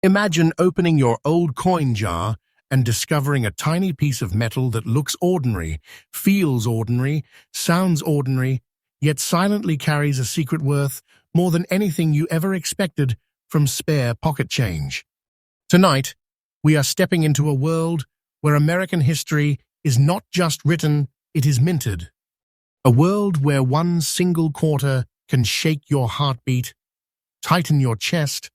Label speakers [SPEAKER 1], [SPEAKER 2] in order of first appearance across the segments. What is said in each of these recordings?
[SPEAKER 1] Imagine opening your old coin jar and discovering a tiny piece of metal that looks ordinary, feels ordinary, sounds ordinary, yet silently carries a secret worth more than anything you ever expected from spare pocket change. Tonight, we are stepping into a world where American history is not just written, it is minted. A world where one single quarter can shake your heartbeat, tighten your chest,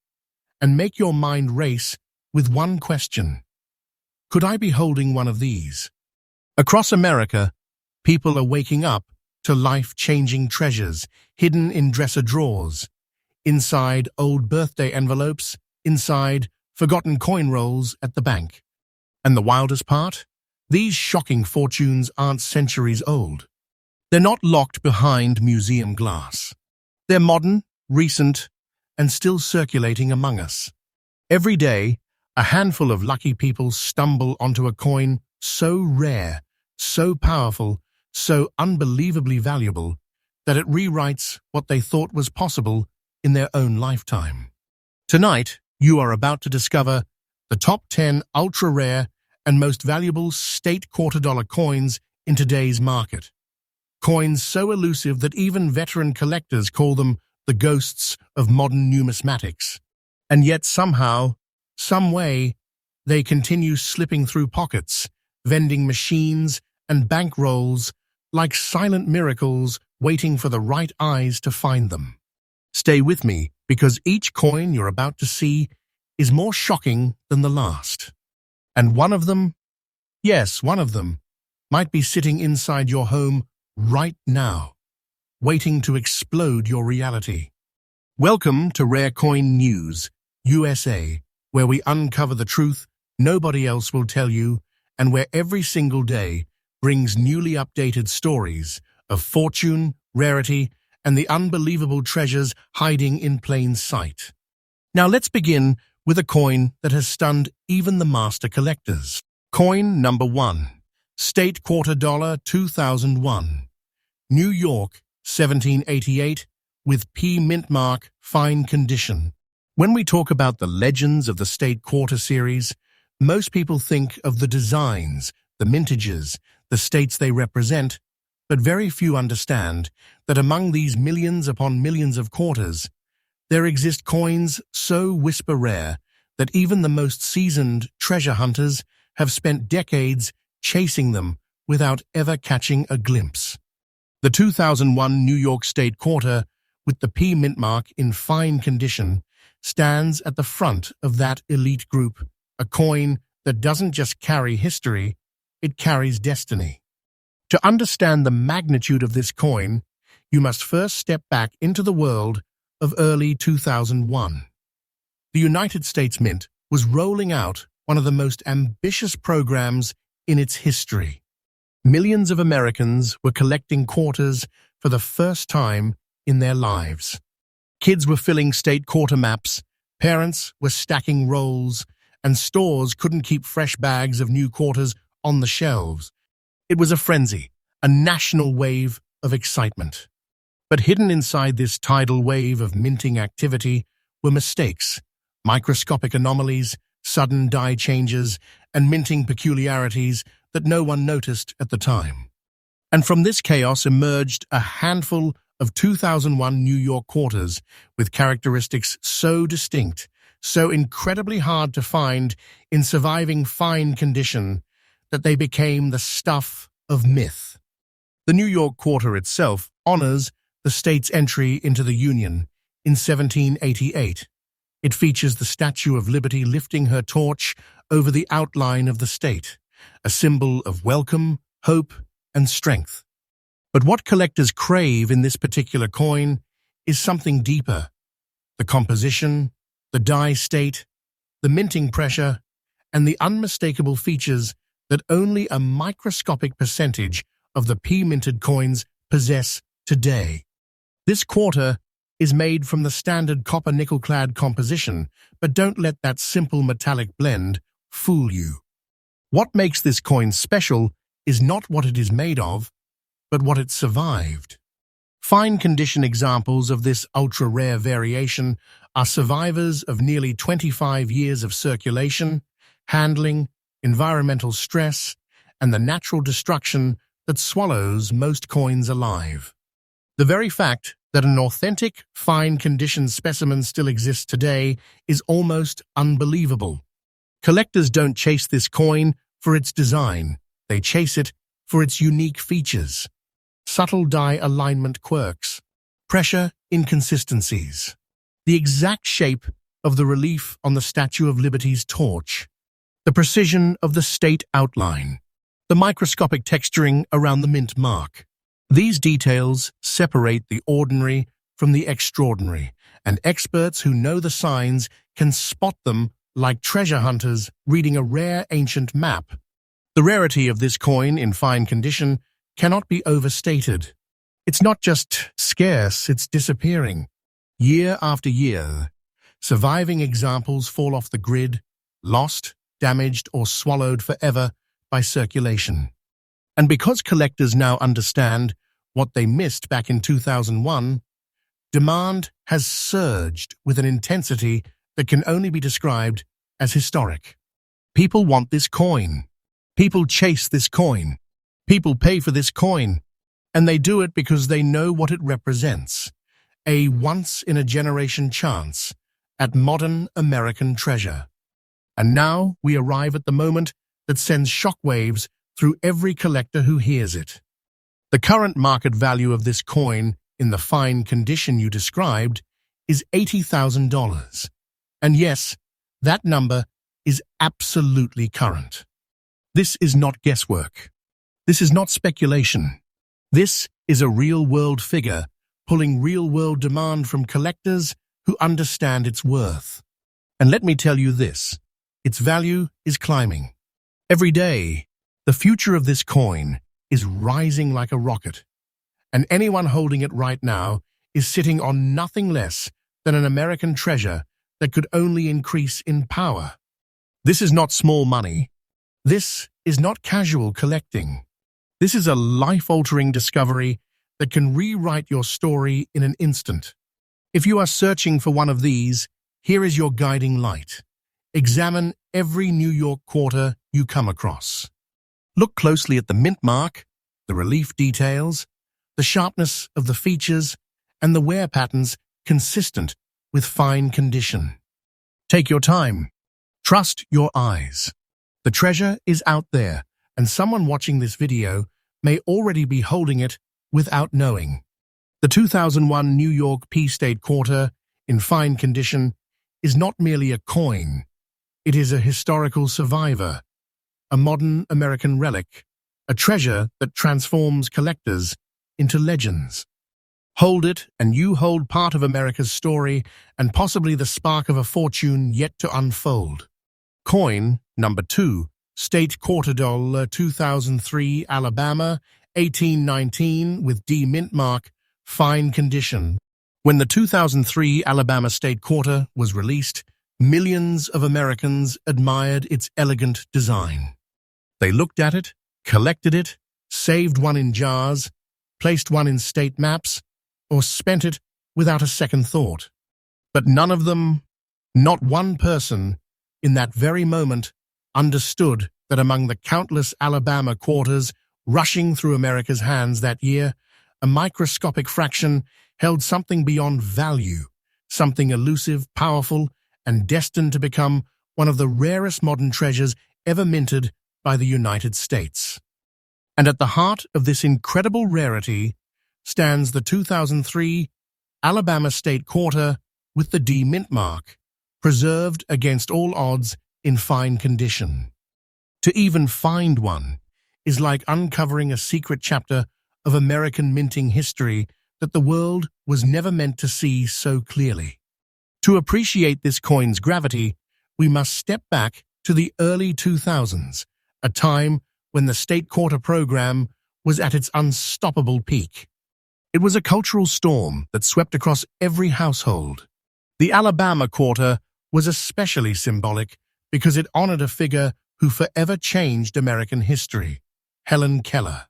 [SPEAKER 1] and make your mind race with one question. Could I be holding one of these? Across America, people are waking up to life-changing treasures hidden in dresser drawers, inside old birthday envelopes, inside forgotten coin rolls at the bank. And the wildest part? These shocking fortunes aren't centuries old. They're not locked behind museum glass. They're modern, recent, and still circulating among us. Every day, a handful of lucky people stumble onto a coin so rare, so powerful, so unbelievably valuable that it rewrites what they thought was possible in their own lifetime. Tonight, you are about to discover the top 10 ultra-rare and most valuable state quarter-dollar coins in today's market. Coins so elusive that even veteran collectors call them the ghosts of modern numismatics. And yet somehow, some way, they continue slipping through pockets, vending machines, and bankrolls like silent miracles waiting for the right eyes to find them. Stay with me, because each coin you're about to see is more shocking than the last. And one of them, yes, one of them, might be sitting inside your home right now, waiting to explode your reality. Welcome to Rare Coin News, USA, where we uncover the truth nobody else will tell you, and where every single day brings newly updated stories of fortune, rarity, and the unbelievable treasures hiding in plain sight. Now let's begin with a coin that has stunned even the master collectors. Coin number 1, State Quarter Dollar 2001, New York, 1788, with P Mintmark, fine condition. When we talk about the legends of the State Quarter series, most people think of the designs, the mintages, the states they represent, but very few understand that among these millions upon millions of quarters, there exist coins so whisper rare that even the most seasoned treasure hunters have spent decades chasing them without ever catching a glimpse. The 2001 New York State Quarter, with the P Mintmark in fine condition, stands at the front of that elite group, a coin that doesn't just carry history, it carries destiny. To understand the magnitude of this coin, you must first step back into the world of early 2001. The United States Mint was rolling out one of the most ambitious programs in its history. Millions of Americans were collecting quarters for the first time in their lives. Kids were filling state quarter maps, parents were stacking rolls, and stores couldn't keep fresh bags of new quarters on the shelves. It was a frenzy, a national wave of excitement. But hidden inside this tidal wave of minting activity were mistakes, microscopic anomalies, sudden die changes, and minting peculiarities that no one noticed at the time. And from this chaos emerged a handful of 2001 New York quarters with characteristics so distinct, so incredibly hard to find in surviving fine condition, that they became the stuff of myth. The New York quarter itself honors the state's entry into the Union in 1788. It features the Statue of Liberty lifting her torch over the outline of the state, a symbol of welcome, hope, and strength. But what collectors crave in this particular coin is something deeper: the composition, the die state, the minting pressure, and the unmistakable features that only a microscopic percentage of the P-minted coins possess today. This quarter is made from the standard copper-nickel-clad composition, but don't let that simple metallic blend fool you. What makes this coin special is not what it is made of, but what it survived. Fine condition examples of this ultra-rare variation are survivors of nearly 25 years of circulation, handling, environmental stress, and the natural destruction that swallows most coins alive. The very fact that an authentic, fine-condition specimen still exists today is almost unbelievable. Collectors don't chase this coin for its design, they chase it for its unique features. Subtle die alignment quirks, pressure inconsistencies, the exact shape of the relief on the Statue of Liberty's torch, the precision of the state outline, the microscopic texturing around the mint mark. These details separate the ordinary from the extraordinary, and experts who know the signs can spot them like treasure hunters reading a rare ancient map. The rarity of this coin in fine condition cannot be overstated. It's not just scarce, it's disappearing. Year after year, surviving examples fall off the grid, lost, damaged, or swallowed forever by circulation. And because collectors now understand what they missed back in 2001, demand has surged with an intensity that can only be described as historic. People want this coin. People chase this coin. People pay for this coin. And they do it because they know what it represents. A once-in-a-generation chance at modern American treasure. And now we arrive at the moment that sends shockwaves through every collector who hears it. The current market value of this coin, in the fine condition you described, is $80,000. And yes, that number is absolutely current. This is not guesswork. This is not speculation. This is a real-world figure pulling real-world demand from collectors who understand its worth. And let me tell you this, its value is climbing. Every day, the future of this coin is rising like a rocket, and anyone holding it right now is sitting on nothing less than an American treasure that could only increase in power. This is not small money. This is not casual collecting. This is a life-altering discovery that can rewrite your story in an instant. If you are searching for one of these, here is your guiding light. Examine every New York quarter you come across. Look closely at the mint mark, the relief details, the sharpness of the features, and the wear patterns consistent with fine condition. Take your time. Trust your eyes. The treasure is out there, and someone watching this video may already be holding it without knowing. The 2001 New York P-State Quarter, in fine condition, is not merely a coin. It is a historical survivor, a modern American relic, a treasure that transforms collectors into legends. Hold it, and you hold part of America's story and possibly the spark of a fortune yet to unfold. Coin number 2, State Quarter Dollar 2003 Alabama, 1819 with D Mintmark, fine condition. When the 2003 Alabama State Quarter was released, millions of Americans admired its elegant design. They looked at it, collected it, saved one in jars, placed one in state maps, or spent it without a second thought. But none of them, not one person, in that very moment, understood that among the countless Alabama quarters rushing through America's hands that year, a microscopic fraction held something beyond value, something elusive, powerful, and destined to become one of the rarest modern treasures ever minted by the United States. And at the heart of this incredible rarity stands the 2003 Alabama State Quarter with the D Mintmark, preserved against all odds in fine condition. To even find one is like uncovering a secret chapter of American minting history that the world was never meant to see so clearly. To appreciate this coin's gravity, we must step back to the early 2000s, a time when the State Quarter program was at its unstoppable peak. It was a cultural storm that swept across every household. The Alabama Quarter was especially symbolic because it honored a figure who forever changed American history, Helen Keller.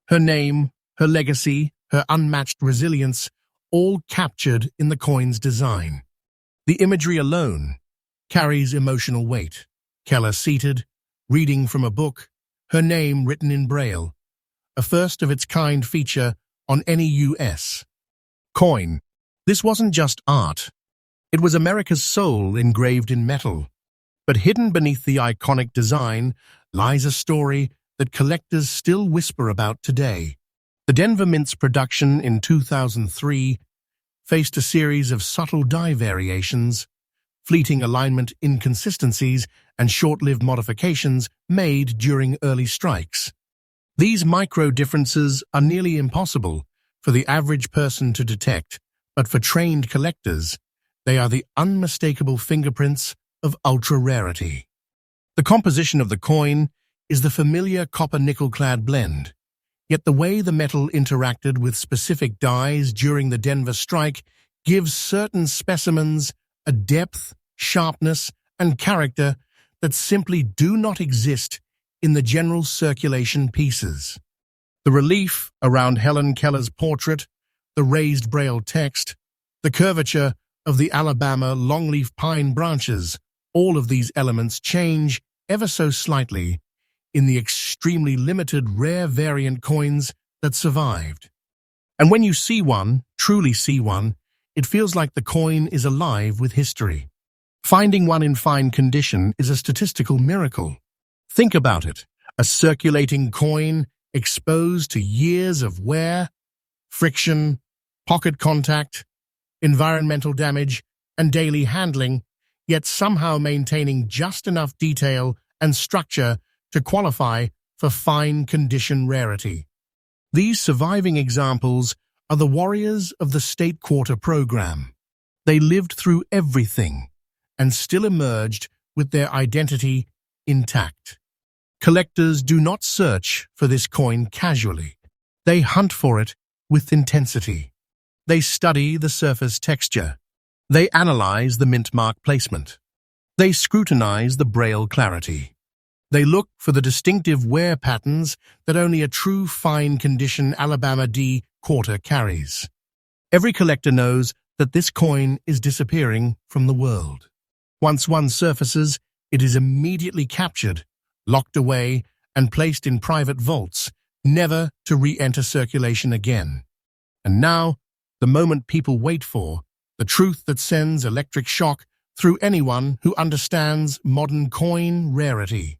[SPEAKER 1] Her name, her legacy, her unmatched resilience, all captured in the coin's design. The imagery alone carries emotional weight. Keller seated, reading from a book, her name written in Braille, a first-of-its-kind feature on any U.S. coin. This wasn't just art. It was America's soul engraved in metal. But hidden beneath the iconic design lies a story that collectors still whisper about today. The Denver Mint's production in 2003 faced a series of subtle die variations, fleeting alignment inconsistencies, and short-lived modifications made during early strikes. These micro-differences are nearly impossible for the average person to detect, but for trained collectors, they are the unmistakable fingerprints of ultra-rarity. The composition of the coin is the familiar copper-nickel-clad blend, yet the way the metal interacted with specific dies during the Denver strike gives certain specimens a depth, sharpness, and character that simply do not exist in the general circulation pieces. The relief around Helen Keller's portrait, the raised Braille text, the curvature of the Alabama longleaf pine branches, all of these elements change ever so slightly in the extremely limited rare variant coins that survived. And when you see one, truly see one, it feels like the coin is alive with history. Finding one in fine condition is a statistical miracle. Think about it, a circulating coin exposed to years of wear, friction, pocket contact, environmental damage, and daily handling, yet somehow maintaining just enough detail and structure to qualify for fine condition rarity. These surviving examples are the warriors of the State Quarter program. They lived through everything and still emerged with their identity intact. Collectors do not search for this coin casually. They hunt for it with intensity. They study the surface texture. They analyze the Mintmark placement. They scrutinize the Braille clarity. They look for the distinctive wear patterns that only a true fine-condition Alabama D quarter carries. Every collector knows that this coin is disappearing from the world. Once one surfaces, it is immediately captured, locked away, and placed in private vaults, never to re-enter circulation again. And now, the moment people wait for, the truth that sends electric shock through anyone who understands modern coin rarity.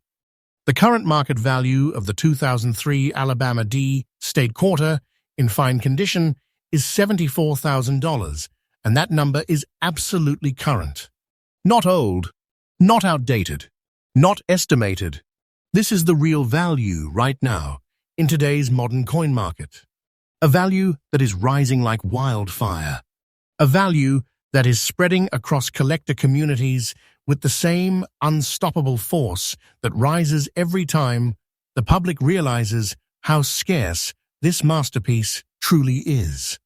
[SPEAKER 1] The current market value of the 2003 Alabama D State Quarter in fine condition is $74,000, and that number is absolutely current. Not old, not outdated, not estimated. This is the real value right now in today's modern coin market. A value that is rising like wildfire. A value that is spreading across collector communities with the same unstoppable force that rises every time the public realizes how scarce this masterpiece truly is.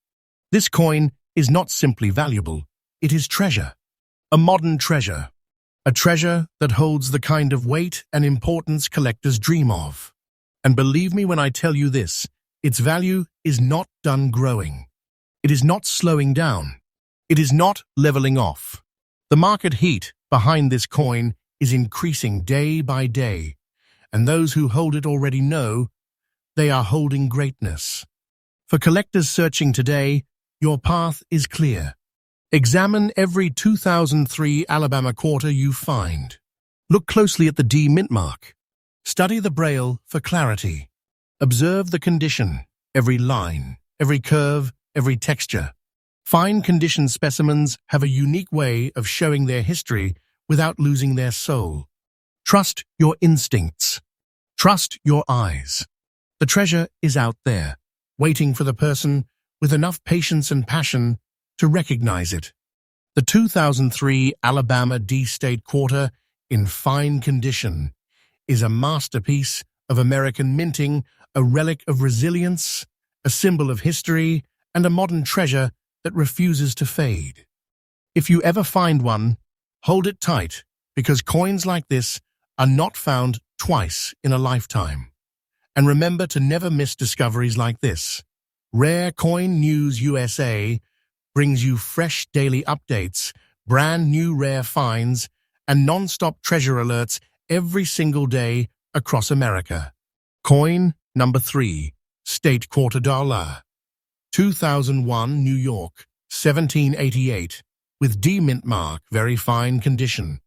[SPEAKER 1] This coin is not simply valuable, it is treasure. A modern treasure. A treasure that holds the kind of weight and importance collectors dream of. And believe me when I tell you this, its value is not done growing. It is not slowing down. It is not leveling off. The market heat behind this coin is increasing day by day, and those who hold it already know they are holding greatness. For collectors searching today, your path is clear. Examine every 2003 Alabama quarter you find. Look closely at the D Mintmark. Study the Braille for clarity. Observe the condition, every line, every curve, every texture. Fine condition specimens have a unique way of showing their history without losing their soul. Trust your instincts. Trust your eyes. The treasure is out there, waiting for the person with enough patience and passion to recognize it. The 2003 Alabama D State Quarter in fine condition is a masterpiece of American minting, a relic of resilience, a symbol of history, and a modern treasure that refuses to fade. If you ever find one, hold it tight, because coins like this are not found twice in a lifetime. And remember to never miss discoveries like this. Rare Coin News USA brings you fresh daily updates brand new rare finds, and non-stop treasure alerts every single day across America. Coin number 3, State Quarter Dollar. 2001, New York, 1788, with D Mintmark, very fine condition.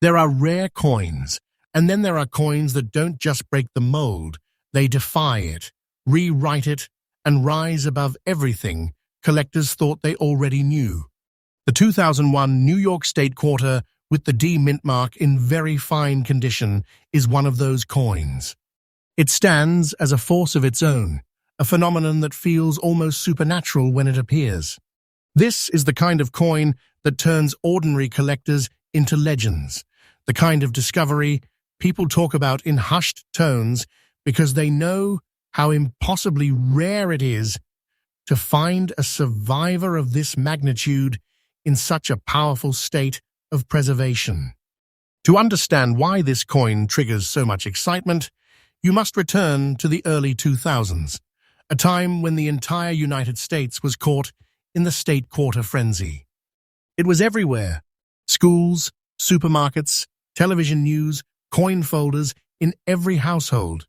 [SPEAKER 1] There are rare coins, and then there are coins that don't just break the mold, they defy it, rewrite it, and rise above everything collectors thought they already knew. The 2001 New York State Quarter with the D Mintmark in very fine condition is one of those coins. It stands as a force of its own, a phenomenon that feels almost supernatural when it appears. This is the kind of coin that turns ordinary collectors into legends, the kind of discovery people talk about in hushed tones because they know how impossibly rare it is to find a survivor of this magnitude in such a powerful state of preservation. To understand why this coin triggers so much excitement, you must return to the early 2000s, a time when the entire United States was caught in the state quarter frenzy. It was everywhere: schools, supermarkets, television news, coin folders in every household.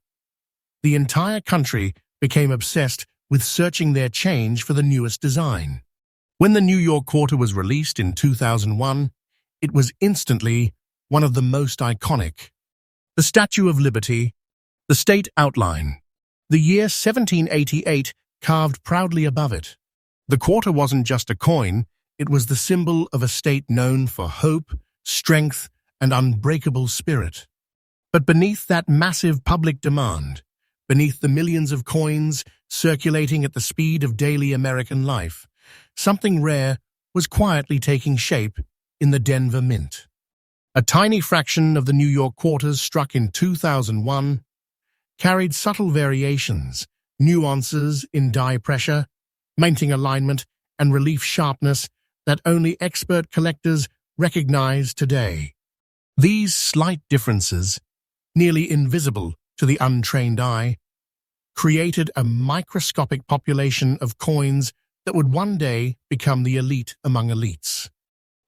[SPEAKER 1] The entire country became obsessed with searching their change for the newest design. When the New York Quarter was released in 2001, it was instantly one of the most iconic. The Statue of Liberty, the state outline, the year 1788 carved proudly above it. The quarter wasn't just a coin, it was the symbol of a state known for hope, strength, and unbreakable spirit. But beneath that massive public demand, beneath the millions of coins circulating at the speed of daily American life, something rare was quietly taking shape in the Denver Mint. A tiny fraction of the New York quarters struck in 2001 carried subtle variations, nuances in die pressure, minting alignment, and relief sharpness that only expert collectors recognize today. These slight differences, nearly invisible to the untrained eye, created a microscopic population of coins that would one day become the elite among elites.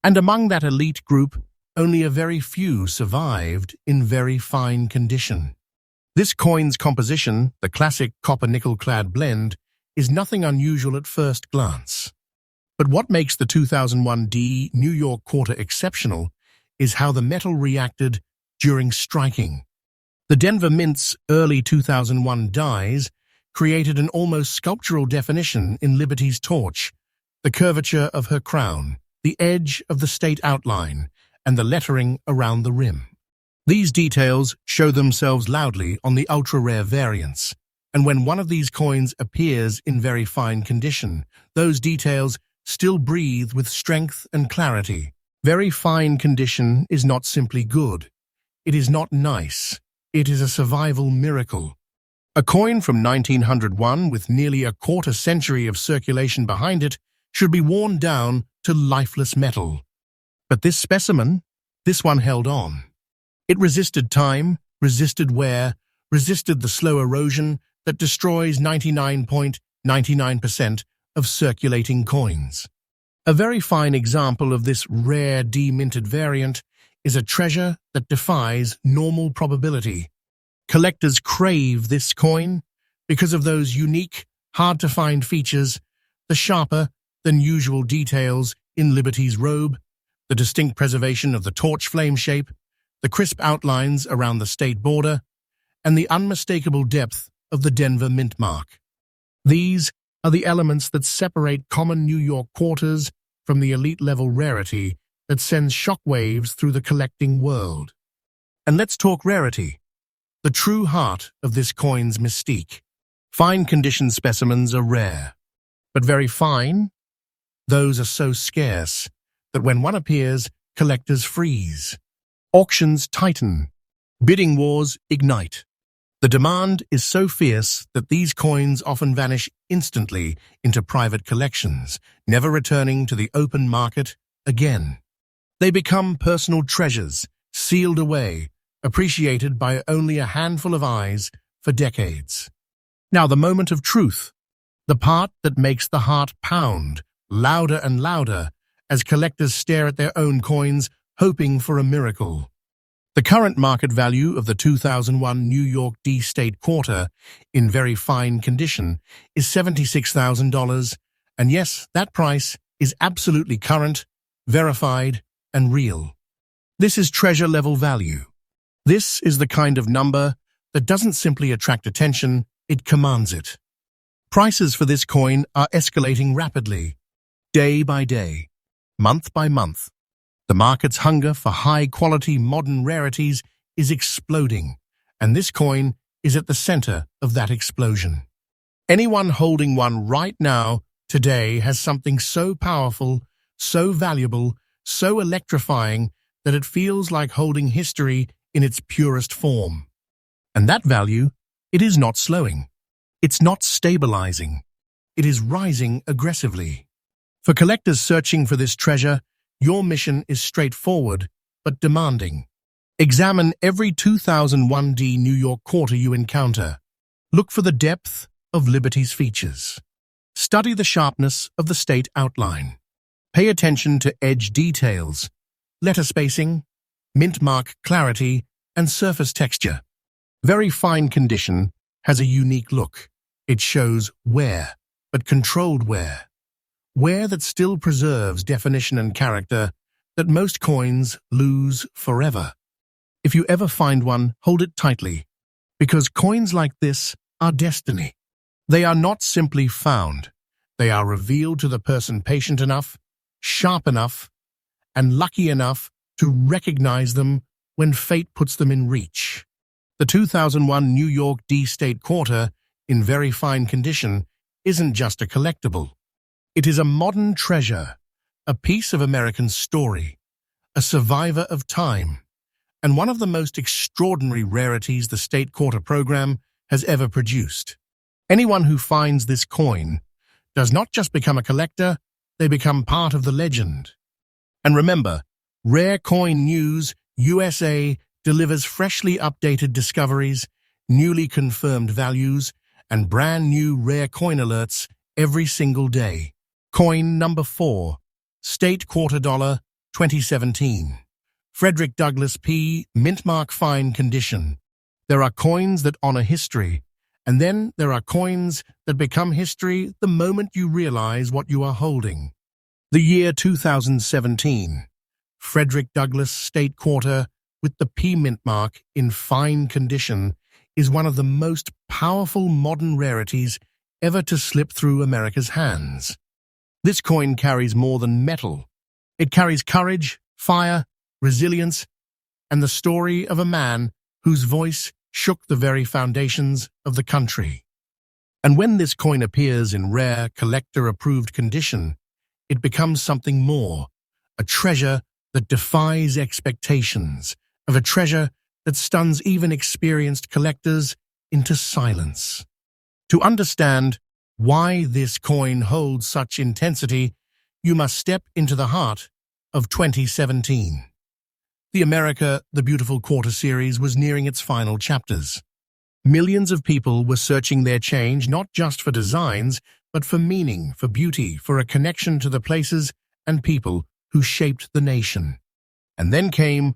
[SPEAKER 1] And among that elite group, only a very few survived in very fine condition. This coin's composition, the classic copper-nickel-clad blend, is nothing unusual at first glance. But what makes the 2001 D New York Quarter exceptional is how the metal reacted during striking. The Denver Mint's early 2001 dies created an almost sculptural definition in Liberty's torch, the curvature of her crown, the edge of the state outline, and the lettering around the rim. These details show themselves loudly on the ultra-rare variants, and when one of these coins appears in very fine condition, those details still breathe with strength and clarity. Very fine condition is not simply good. It is not nice. It is a survival miracle. A coin from 1901 with nearly a quarter century of circulation behind it should be worn down to lifeless metal. But this specimen, this one held on. It resisted time, resisted wear, resisted the slow erosion that destroys 99.99% of circulating coins. A very fine example of this rare deminted variant is a treasure that defies normal probability. Collectors crave this coin because of those unique, hard-to-find features, the sharper-than-usual details in Liberty's robe, the distinct preservation of the torch flame shape, the crisp outlines around the state border, and the unmistakable depth of the Denver Mintmark. These are the elements that separate common New York quarters from the elite-level rarity that sends shockwaves through the collecting world. And let's talk rarity, the true heart of this coin's mystique. Fine-condition specimens are rare, but very fine, those are so scarce that when one appears, collectors freeze. Auctions tighten. Bidding wars ignite. The demand is so fierce that these coins often vanish instantly into private collections, never returning to the open market again. They become personal treasures, sealed away, appreciated by only a handful of eyes for decades. Now the moment of truth, the part that makes the heart pound, louder and louder, as collectors stare at their own coins, hoping for a miracle. The current market value of the 2001 New York D State Quarter, in very fine condition, is $76,000, and yes, that price is absolutely current, verified, and real. This is treasure-level value. This is the kind of number that doesn't simply attract attention, it commands it. Prices for this coin are escalating rapidly, day by day, month by month. The market's hunger for high-quality modern rarities is exploding, and this coin is at the center of that explosion. Anyone holding one right now, today, has something so powerful, so valuable, so electrifying that it feels like holding history in its purest form. And that value, it is not slowing. It's not stabilizing. It is rising aggressively. For collectors searching for this treasure, your mission is straightforward but demanding. Examine every 2001 D New York quarter you encounter. Look for the depth of Liberty's features. Study the sharpness of the state outline. Pay attention to edge details, letter spacing, Mintmark clarity, and surface texture. Very fine condition has a unique look. It shows wear, but controlled wear. Wear that still preserves definition and character that most coins lose forever. If you ever find one, hold it tightly, because coins like this are destiny. They are not simply found. They are revealed to the person patient enough, sharp enough, and lucky enough to recognize them when fate puts them in reach. The 2001 New York D State Quarter, in very fine condition, isn't just a collectible. It is a modern treasure, a piece of American story, a survivor of time, and one of the most extraordinary rarities the State Quarter program has ever produced. Anyone who finds this coin does not just become a collector, they become part of the legend. And remember, Rare Coin News USA delivers freshly updated discoveries, newly confirmed values, and brand new rare coin alerts every single day. Coin number 4, State Quarter Dollar, 2017. Frederick Douglass P. Mintmark fine condition. There are coins that honor history, and then there are coins that become history the moment you realize what you are holding. The year 2017. Frederick Douglass State Quarter with the P Mintmark in fine condition is one of the most powerful modern rarities ever to slip through America's hands. This coin carries more than metal. It carries courage, fire, resilience, and the story of a man whose voice shook the very foundations of the country. And when this coin appears in rare, collector-approved condition, it becomes something more, a treasure that defies expectations, of a treasure that stuns even experienced collectors into silence. To understand why this coin holds such intensity, you must step into the heart of 2017. The America the Beautiful Quarter series was nearing its final chapters. Millions of people were searching their change not just for designs, but for meaning, for beauty, for a connection to the places and people who shaped the nation. And then came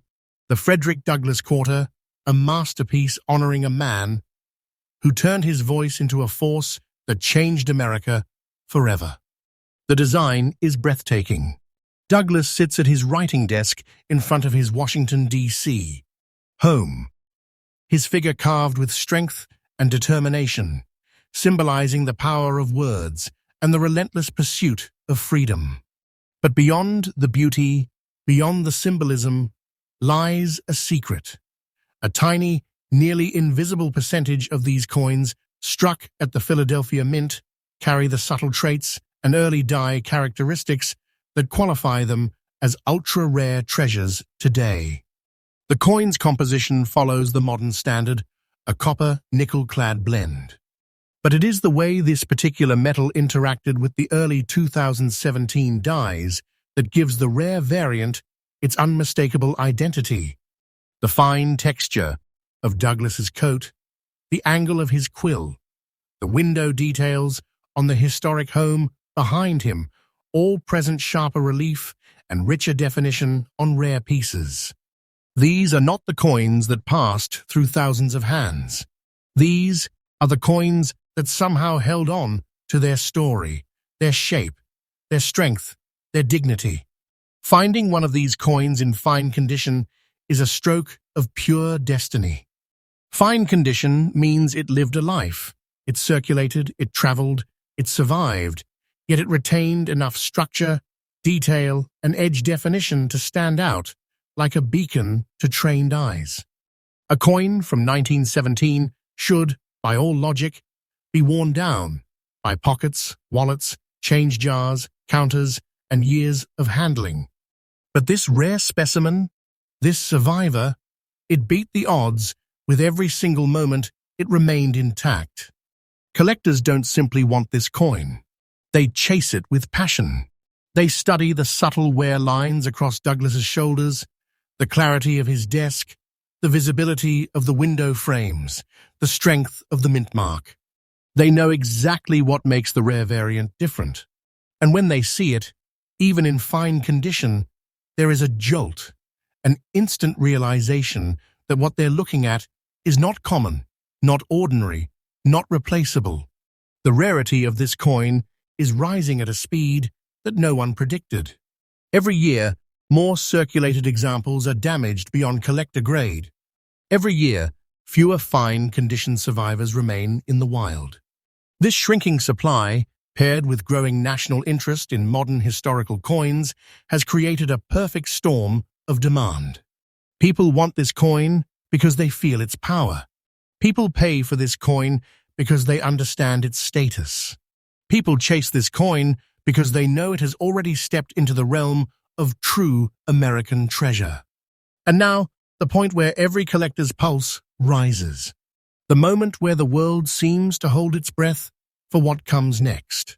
[SPEAKER 1] the Frederick Douglass Quarter, a masterpiece honoring a man who turned his voice into a force that changed America forever. The design is breathtaking. Douglass sits at his writing desk in front of his Washington, D.C. home, his figure carved with strength and determination, symbolizing the power of words and the relentless pursuit of freedom. But beyond the beauty, beyond the symbolism, lies a secret. A tiny, nearly invisible percentage of these coins struck at the Philadelphia Mint carry the subtle traits and early die characteristics that qualify them as ultra-rare treasures today. The coin's composition follows the modern standard, a copper-nickel-clad blend. But it is the way this particular metal interacted with the early 2017 dies that gives the rare variant its unmistakable identity. The fine texture of Douglass's coat, the angle of his quill, the window details on the historic home behind him, all present sharper relief and richer definition on rare pieces. These are not the coins that passed through thousands of hands. These are the coins that somehow held on to their story, their shape, their strength, their dignity. Finding one of these coins in fine condition is a stroke of pure destiny. Fine condition means it lived a life. It circulated, it traveled, it survived, yet it retained enough structure, detail, and edge definition to stand out like a beacon to trained eyes. A coin from 1917 should, by all logic, be worn down by pockets, wallets, change jars, counters, and years of handling. But this rare specimen, this survivor, it beat the odds with every single moment it remained intact. Collectors don't simply want this coin. They chase it with passion. They study the subtle wear lines across Douglas's shoulders, the clarity of his desk, the visibility of the window frames, the strength of the Mintmark. They know exactly what makes the rare variant different. And when they see it, even in fine condition, there is a jolt, an instant realization that what they're looking at is not common, not ordinary, not replaceable. The rarity of this coin is rising at a speed that no one predicted. Every year, more circulated examples are damaged beyond collector grade. Every year, fewer fine-condition survivors remain in the wild. This shrinking supply, paired with growing national interest in modern historical coins, has created a perfect storm of demand. People want this coin because they feel its power. People pay for this coin because they understand its status. People chase this coin because they know it has already stepped into the realm of true American treasure. And now, the point where every collector's pulse rises. The moment where the world seems to hold its breath for what comes next.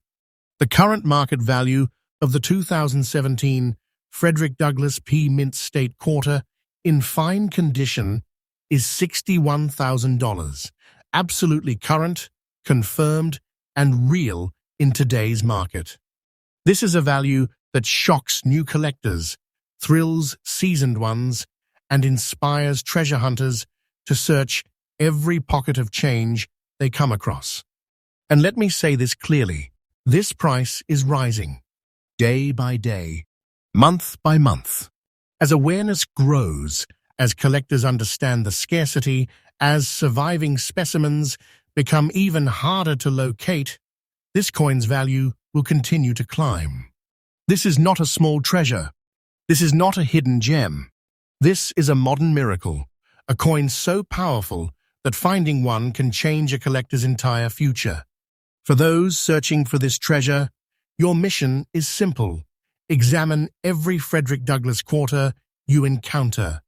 [SPEAKER 1] The current market value of the 2017 Frederick Douglass P. Mint State Quarter in fine condition is $61,000, absolutely current, confirmed, and real in today's market. This is a value that shocks new collectors, thrills seasoned ones, and inspires treasure hunters to search every pocket of change they come across. And let me say this clearly, this price is rising, day by day, month by month. As awareness grows, as collectors understand the scarcity, as surviving specimens become even harder to locate, this coin's value will continue to climb. This is not a small treasure. This is not a hidden gem. This is a modern miracle, a coin so powerful that finding one can change a collector's entire future. For those searching for this treasure, your mission is simple. Examine every Frederick Douglass quarter you encounter.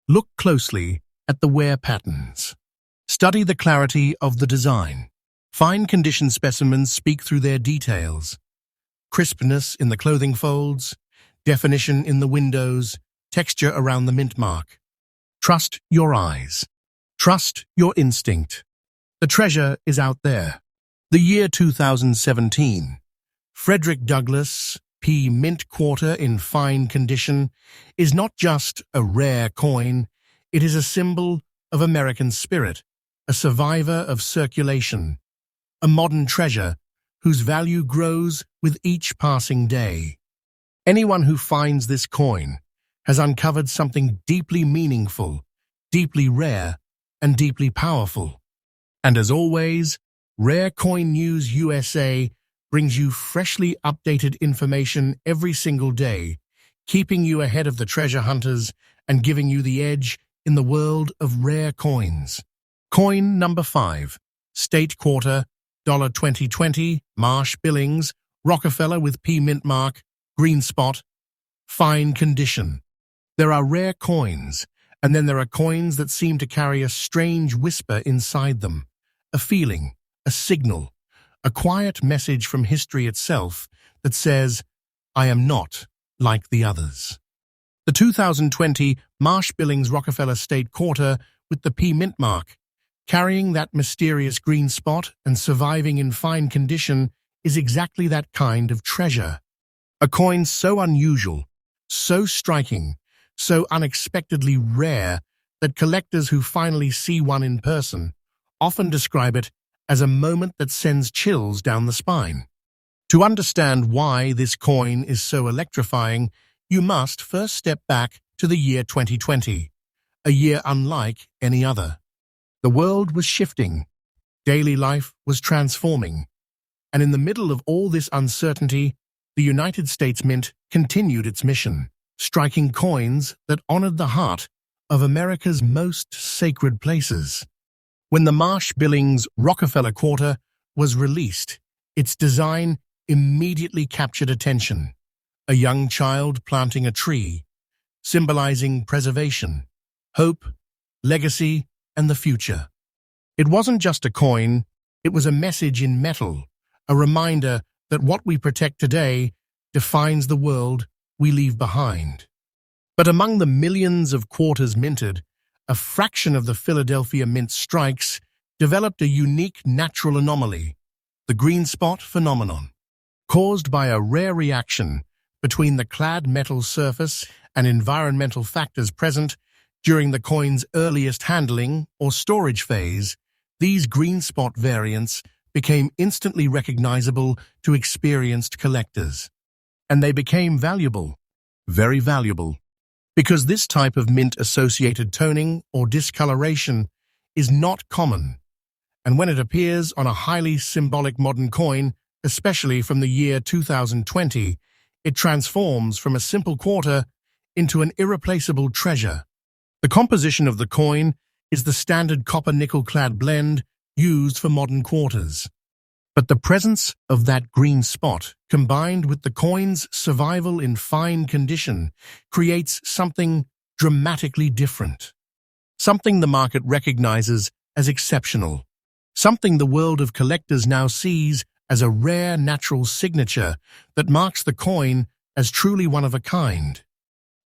[SPEAKER 1] Look closely at the wear patterns. Study the clarity of the design. Fine condition specimens speak through their details. Crispness in the clothing folds, definition in the windows, texture around the Mintmark. Trust your eyes. Trust your instinct. The treasure is out there. The year 2017. Frederick Douglass P. Mint Quarter in fine condition is not just a rare coin, it is a symbol of American spirit, a survivor of circulation, a modern treasure whose value grows with each passing day. Anyone who finds this coin has uncovered something deeply meaningful, deeply rare, and deeply powerful. And as always, Rare Coin News USA brings you freshly updated information every single day, keeping you ahead of the treasure hunters and giving you the edge in the world of rare coins. Coin number 5, State Quarter, $2020, Marsh, Billings, Rockefeller with P. Mintmark, green spot, fine condition. There are rare coins, and then there are coins that seem to carry a strange whisper inside them, a feeling, a signal, a quiet message from history itself that says, I am not like the others. The 2020 Marsh Billings Rockefeller State Quarter with the P. Mintmark, carrying that mysterious green spot and surviving in fine condition, is exactly that kind of treasure. A coin so unusual, so striking, so unexpectedly rare that collectors who finally see one in person often describe it as a moment that sends chills down the spine. To understand why this coin is so electrifying, you must first step back to the year 2020, a year unlike any other. The world was shifting, daily life was transforming, and in the middle of all this uncertainty, the United States Mint continued its mission, striking coins that honored the heart of America's most sacred places. When the Marsh Billings Rockefeller quarter was released, its design immediately captured attention. A young child planting a tree, symbolizing preservation, hope, legacy, and the future. It wasn't just a coin, it was a message in metal, a reminder that what we protect today defines the world we leave behind. But among the millions of quarters minted, a fraction of the Philadelphia Mint strikes developed a unique natural anomaly, the green spot phenomenon. Caused by a rare reaction between the clad metal surface and environmental factors present during the coin's earliest handling or storage phase, these green spot variants became instantly recognizable to experienced collectors. And they became valuable, very valuable, because this type of mint-associated toning or discoloration is not common. And when it appears on a highly symbolic modern coin, especially from the year 2020, it transforms from a simple quarter into an irreplaceable treasure. The composition of the coin is the standard copper-nickel-clad blend used for modern quarters. But the presence of that green spot, combined with the coin's survival in fine condition, creates something dramatically different. Something the market recognizes as exceptional. Something the world of collectors now sees as a rare natural signature that marks the coin as truly one of a kind.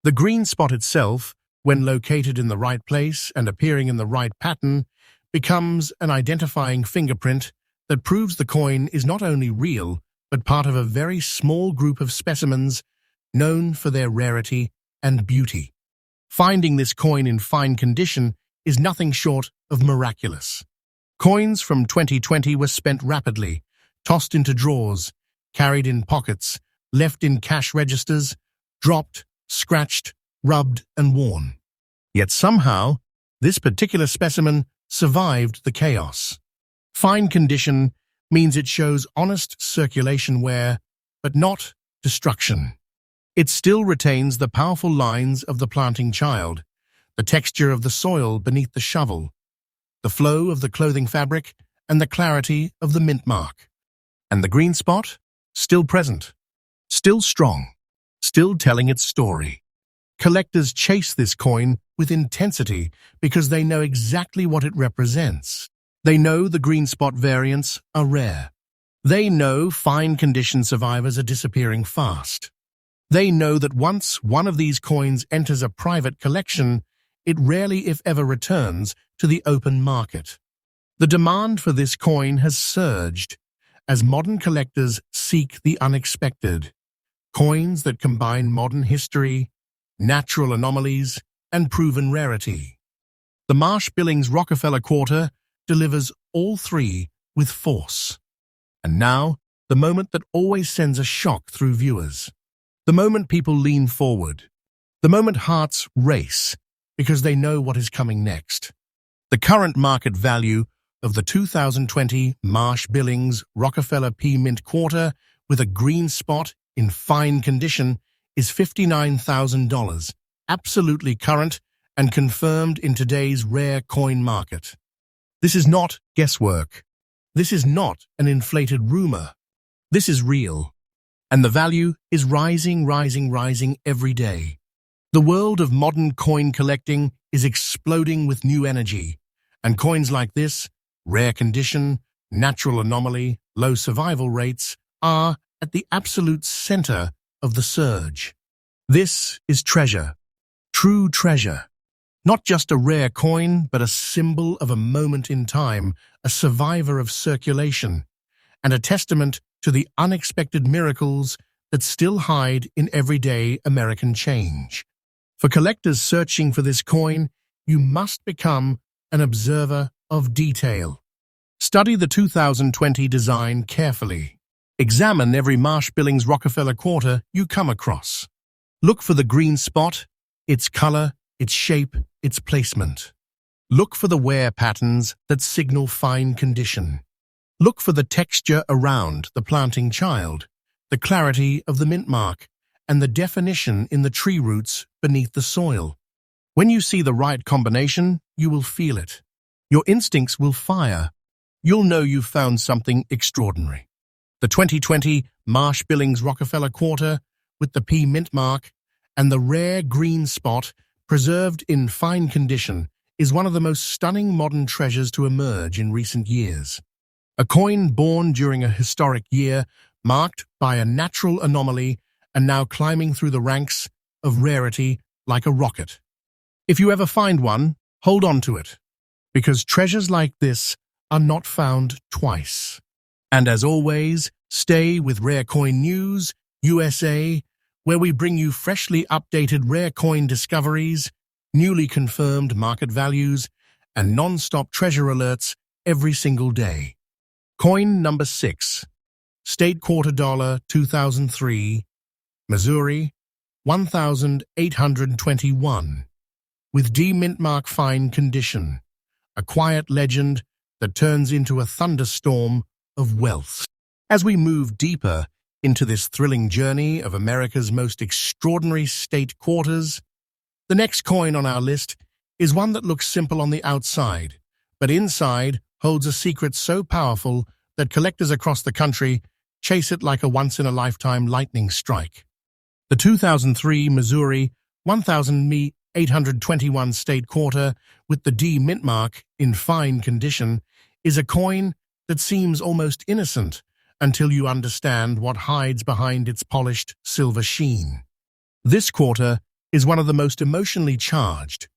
[SPEAKER 1] The green spot itself, when located in the right place and appearing in the right pattern, becomes an identifying fingerprint that proves the coin is not only real, but part of a very small group of specimens known for their rarity and beauty. Finding this coin in fine condition is nothing short of miraculous. Coins from 2020 were spent rapidly, tossed into drawers, carried in pockets, left in cash registers, dropped, scratched, rubbed, and worn. Yet somehow, this particular specimen survived the chaos. Fine condition means it shows honest circulation wear, but not destruction. It still retains the powerful lines of the planting child, the texture of the soil beneath the shovel, the flow of the clothing fabric, and the clarity of the mint mark. And the green spot? Still present, still strong, still telling its story. Collectors chase this coin with intensity because they know exactly what it represents. They know the green spot variants are rare. They know fine condition survivors are disappearing fast. They know that once one of these coins enters a private collection, it rarely, if ever, returns to the open market. The demand for this coin has surged as modern collectors seek the unexpected. Coins that combine modern history, natural anomalies, and proven rarity. The Marsh Billings Rockefeller quarter delivers all three with force. And now, the moment that always sends a shock through viewers. The moment people lean forward. The moment hearts race because they know what is coming next. The current market value of the 2020 Marsh Billings Rockefeller P Mint quarter with a green spot in fine condition is $59,000, absolutely current and confirmed in today's rare coin market. This is not guesswork. This is not an inflated rumor. This is real. And the value is rising, rising, rising every day. The world of modern coin collecting is exploding with new energy, and coins like this, rare condition, natural anomaly, low survival rates, are at the absolute center of the surge. This is treasure, true treasure. Not just a rare coin, but a symbol of a moment in time, a survivor of circulation, and a testament to the unexpected miracles that still hide in everyday American change. For collectors searching for this coin, you must become an observer of detail. Study the 2020 design carefully. Examine every Marsh Billings Rockefeller quarter you come across. Look for the green spot, its color, its shape, its placement. Look for the wear patterns that signal fine condition. Look for the texture around the planting child, the clarity of the mintmark, and the definition in the tree roots beneath the soil. When you see the right combination, you will feel it. Your instincts will fire. You'll know you've found something extraordinary. The 2020 Marsh Billings Rockefeller quarter with the P mintmark and the rare green spot preserved in fine condition is one of the most stunning modern treasures to emerge in recent years. A coin born during a historic year, marked by a natural anomaly and now climbing through the ranks of rarity like a rocket. If you ever find one, hold on to it, because treasures like this are not found twice. And as always, stay with Rare Coin News, USA, where we bring you freshly updated rare coin discoveries, newly confirmed market values, and non-stop treasure alerts every single day. Coin number 6, State Quarter Dollar 2003, Missouri, 1,821, with D mintmark fine condition, a quiet legend that turns into a thunderstorm of wealth. As we move deeper into this thrilling journey of America's most extraordinary state quarters, the next coin on our list is one that looks simple on the outside, but inside holds a secret so powerful that collectors across the country chase it like a once-in-a-lifetime lightning strike. The 2003 Missouri 1,821 state quarter with the D mintmark in fine condition is a coin that seems almost innocent until you understand what hides behind its polished silver sheen. This quarter is one of the most emotionally charged,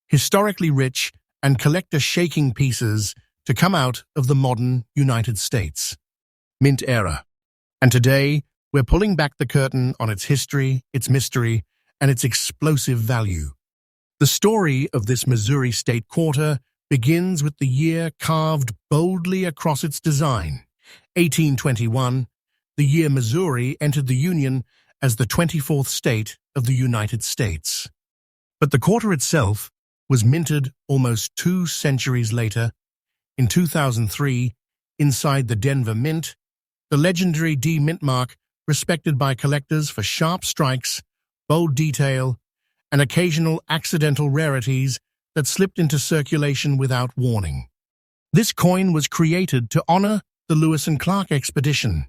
[SPEAKER 1] historically rich, and collector-shaking pieces to come out of the modern United States Mint era. And today, we're pulling back the curtain on its history, its mystery, and its explosive value. The story of this Missouri state quarter begins with the year carved boldly across its design, 1821, the year Missouri entered the Union as the 24th state of the United States. But the quarter itself was minted almost 2 centuries later. In 2003, inside the Denver Mint, the legendary D mintmark, respected by collectors for sharp strikes, bold detail, and occasional accidental rarities that slipped into circulation without warning. This coin was created to honor the Lewis and Clark expedition,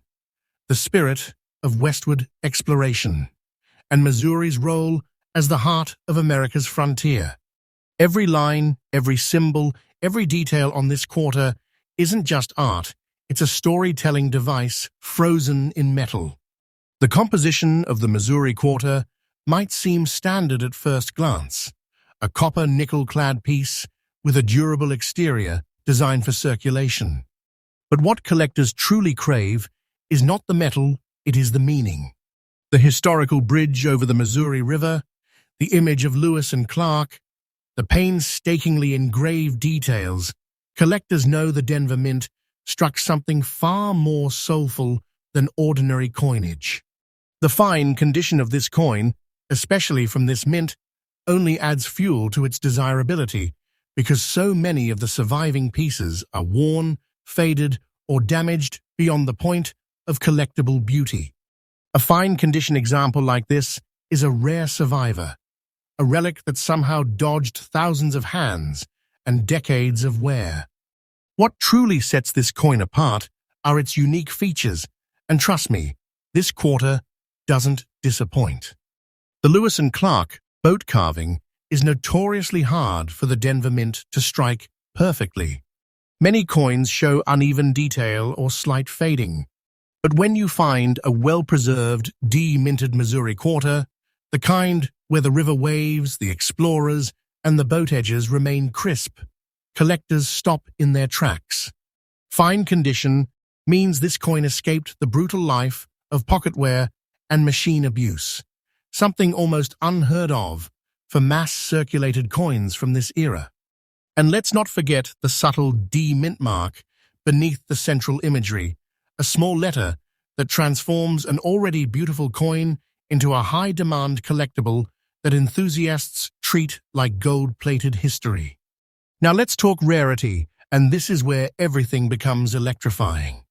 [SPEAKER 1] the spirit of westward exploration, and Missouri's role as the heart of America's frontier. Every line, every symbol, every detail on this quarter isn't just art, it's a storytelling device frozen in metal. The composition of the Missouri quarter might seem standard at first glance, a copper nickel-clad piece with a durable exterior designed for circulation. But what collectors truly crave is not the metal, it is the meaning. The historical bridge over the Missouri River, the image of Lewis and Clark, the painstakingly engraved details, collectors know the Denver Mint struck something far more soulful than ordinary coinage. The fine condition of this coin, especially from this mint, only adds fuel to its desirability because so many of the surviving pieces are worn, faded, or damaged beyond the point of collectible beauty. A fine condition example like this is a rare survivor, a relic that somehow dodged thousands of hands and decades of wear. What truly sets this coin apart are its unique features, and trust me, this quarter doesn't disappoint. The Lewis and Clark boat carving is notoriously hard for the Denver Mint to strike perfectly. Many coins show uneven detail or slight fading, but when you find a well-preserved, de-minted Missouri quarter, the kind where the river waves, the explorers, and the boat edges remain crisp, collectors stop in their tracks. Fine condition means this coin escaped the brutal life of pocketware and machine abuse, something almost unheard of for mass-circulated coins from this era. And let's not forget the subtle D Mintmark beneath the central imagery, a small letter that transforms an already beautiful coin into a high-demand collectible that enthusiasts treat like gold-plated history. Now let's talk rarity, and this is where everything becomes electrifying.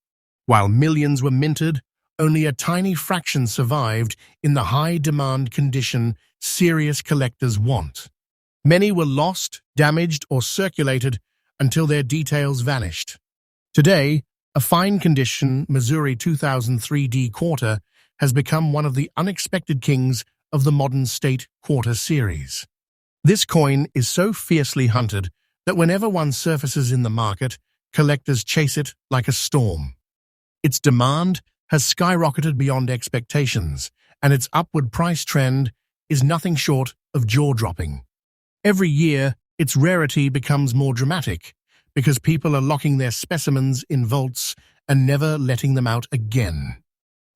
[SPEAKER 1] While millions were minted, only a tiny fraction survived in the high-demand condition serious collectors want. Many were lost, damaged, or circulated until their details vanished. Today, a fine-condition Missouri 2003 D quarter has become one of the unexpected kings of the modern state quarter series. This coin is so fiercely hunted that whenever one surfaces in the market, collectors chase it like a storm. Its demand has skyrocketed beyond expectations, and its upward price trend is nothing short of jaw-dropping. Every year, its rarity becomes more dramatic because people are locking their specimens in vaults and never letting them out again.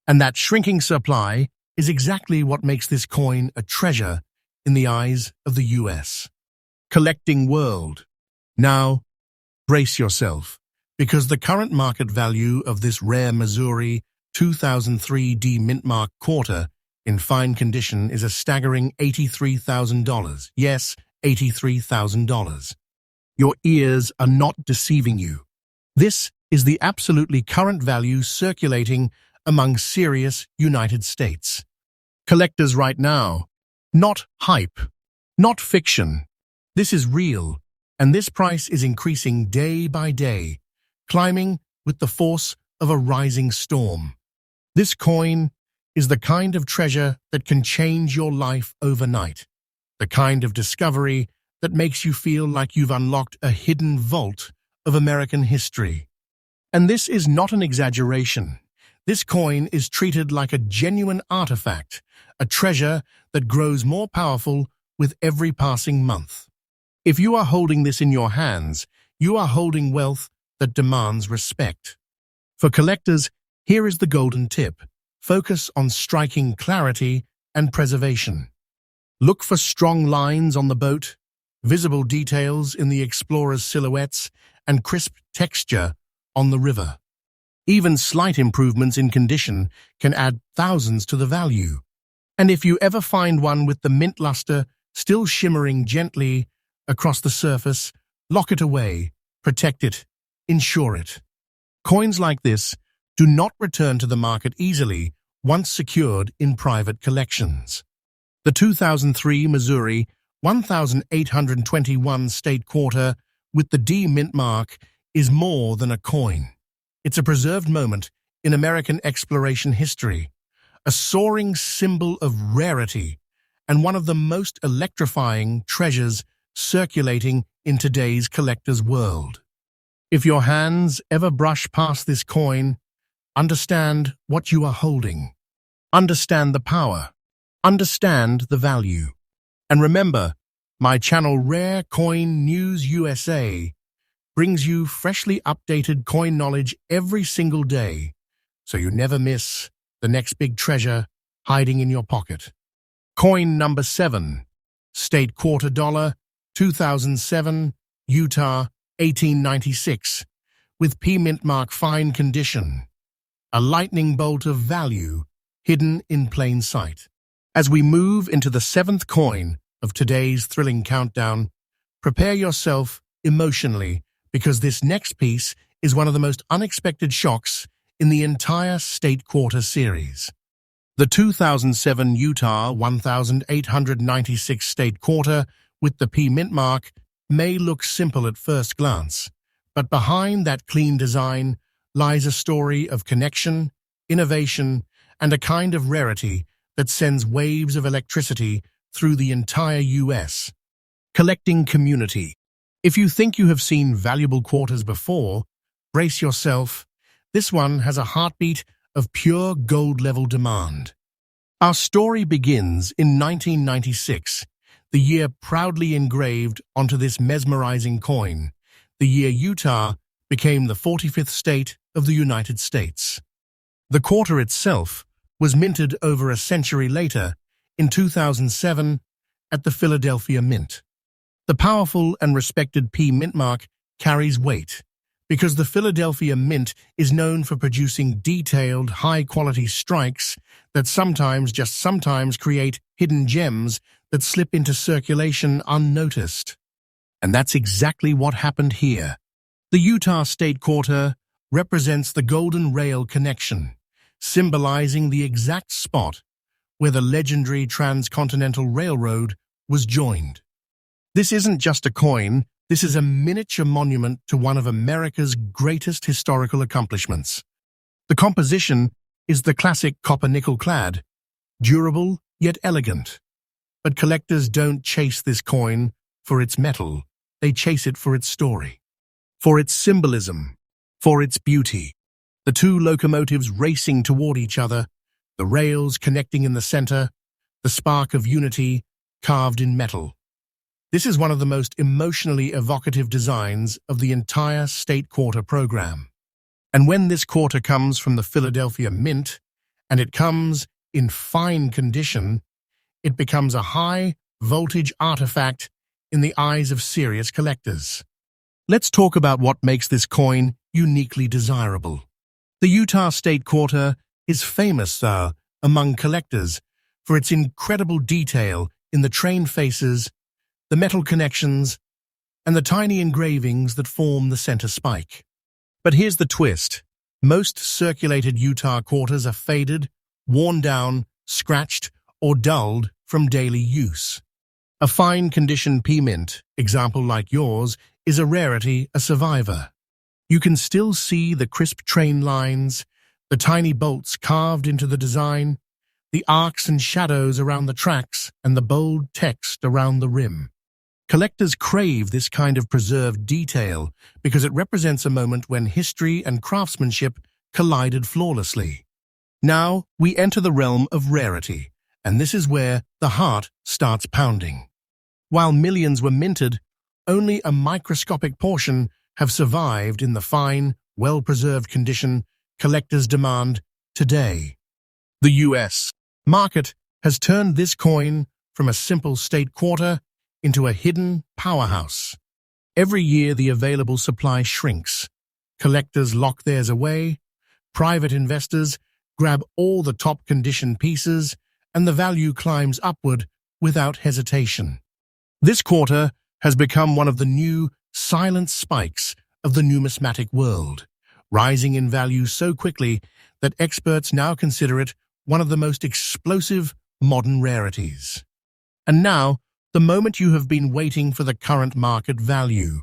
[SPEAKER 1] And that shrinking supply is exactly what makes this coin a treasure in the eyes of the US. Collecting world. Now, brace yourself, because the current market value of this rare Missouri 2003 D Mintmark quarter in fine condition is a staggering $83,000. Yes, $83,000. Your ears are not deceiving you. This is the absolutely current value circulating among serious United States collectors right now. Not hype, not fiction. This is real, and this price is increasing day by day, climbing with the force of a rising storm. This coin is the kind of treasure that can change your life overnight, the kind of discovery that makes you feel like you've unlocked a hidden vault of American history. And this is not an exaggeration. This coin is treated like a genuine artifact, a treasure that grows more powerful with every passing month. If you are holding this in your hands, you are holding wealth that demands respect. For collectors, here is the golden tip. Focus on striking clarity and preservation. Look for strong lines on the boat, visible details in the explorer's silhouettes, and crisp texture on the river. Even slight improvements in condition can add thousands to the value. And if you ever find one with the mint luster still shimmering gently across the surface, lock it away, protect it, insure it. Coins like this do not return to the market easily once secured in private collections. The 2003 Missouri 1821 state quarter with the D Mintmark is more than a coin. It's a preserved moment in American exploration history, a soaring symbol of rarity, and one of the most electrifying treasures circulating in today's collector's world. If your hands ever brush past this coin, understand what you are holding. Understand the power. Understand the value. And remember, my channel Rare Coin News USA brings you freshly updated coin knowledge every single day, so you never miss the next big treasure hiding in your pocket. Coin number 7, State Quarter Dollar, 2007, Utah, 1896, with P Mintmark fine condition. A lightning bolt of value hidden in plain sight. As we move into the 7th coin of today's thrilling countdown, prepare yourself emotionally, because this next piece is one of the most unexpected shocks in the entire state quarter series. The 2007 Utah 1896 state quarter with the P Mintmark may look simple at first glance, but behind that clean design lies a story of connection, innovation, and a kind of rarity that sends waves of electricity through the entire US. Collecting community. If you think you have seen valuable quarters before, brace yourself. This one has a heartbeat of pure gold-level demand. Our story begins in 1996, the year proudly engraved onto this mesmerizing coin, the year Utah became the 45th state of the United States. The quarter itself was minted over a century later, in 2007, at the Philadelphia Mint. The powerful and respected P Mintmark carries weight, because the Philadelphia Mint is known for producing detailed, high-quality strikes that sometimes create hidden gems that slip into circulation unnoticed. And that's exactly what happened here. The Utah State Quarter represents the Golden Rail connection, symbolizing the exact spot where the legendary Transcontinental Railroad was joined. This isn't just a coin, this is a miniature monument to one of America's greatest historical accomplishments. The composition is the classic copper-nickel clad, durable yet elegant. But collectors don't chase this coin for its metal, they chase it for its story, for its symbolism, for its beauty. The two locomotives racing toward each other, the rails connecting in the center, the spark of unity carved in metal. This is one of the most emotionally evocative designs of the entire State Quarter program. And when this quarter comes from the Philadelphia Mint, and it comes in fine condition, it becomes a high-voltage artifact in the eyes of serious collectors. Let's talk about what makes this coin uniquely desirable. The Utah State Quarter is famous, among collectors for its incredible detail in the train faces, the metal connections, and the tiny engravings that form the center spike. But here's the twist. Most circulated Utah quarters are faded, worn down, scratched, or dulled from daily use. A fine-condition P-Mint, example like yours, is a rarity, a survivor. You can still see the crisp train lines, the tiny bolts carved into the design, the arcs and shadows around the tracks, and the bold text around the rim. Collectors crave this kind of preserved detail because it represents a moment when history and craftsmanship collided flawlessly. Now we enter the realm of rarity, and this is where the heart starts pounding. While millions were minted, only a microscopic portion have survived in the fine, well-preserved condition collectors demand today. The U.S. market has turned this coin from a simple state quarter into a hidden powerhouse. Every year the available supply shrinks. Collectors lock theirs away, private investors grab all the top-condition pieces, and the value climbs upward without hesitation. This quarter has become one of the new silent spikes of the numismatic world, rising in value so quickly that experts now consider it one of the most explosive modern rarities. And now, the moment you have been waiting for the current market value,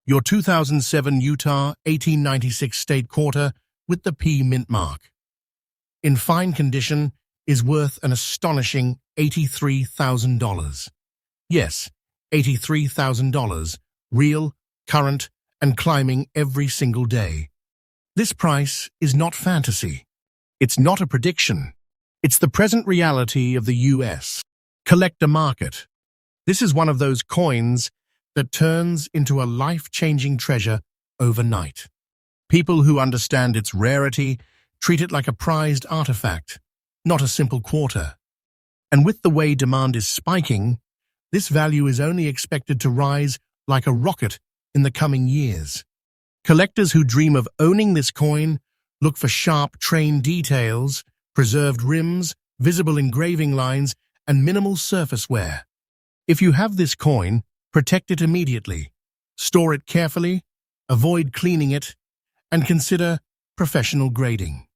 [SPEAKER 1] your 2007 Utah 1896 State Quarter with the P Mintmark. In fine condition, is worth an astonishing $83,000. Yes, $83,000, real, current, and climbing every single day. This price is not fantasy. It's not a prediction. It's the present reality of the U.S. collector market. This is one of those coins that turns into a life-changing treasure overnight. People who understand its rarity treat it like a prized artifact, not a simple quarter. And with the way demand is spiking, this value is only expected to rise like a rocket in the coming years. Collectors who dream of owning this coin look for sharp train details, preserved rims, visible engraving lines, and minimal surface wear. If you have this coin, protect it immediately, store it carefully, avoid cleaning it, and consider professional grading.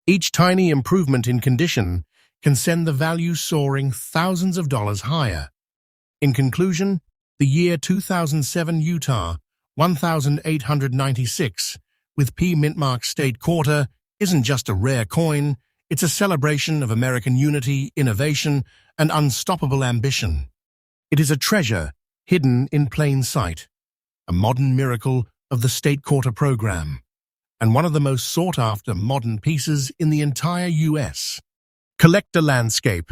[SPEAKER 1] Each tiny improvement in condition can send the value soaring thousands of dollars higher. In conclusion, the year 2007 Utah 1896 with P Mintmark State Quarter isn't just a rare coin, it's a celebration of American unity, innovation, and unstoppable ambition. It is a treasure hidden in plain sight, a modern miracle of the State Quarter program, and one of the most sought-after modern pieces in the entire U.S. Collector landscape.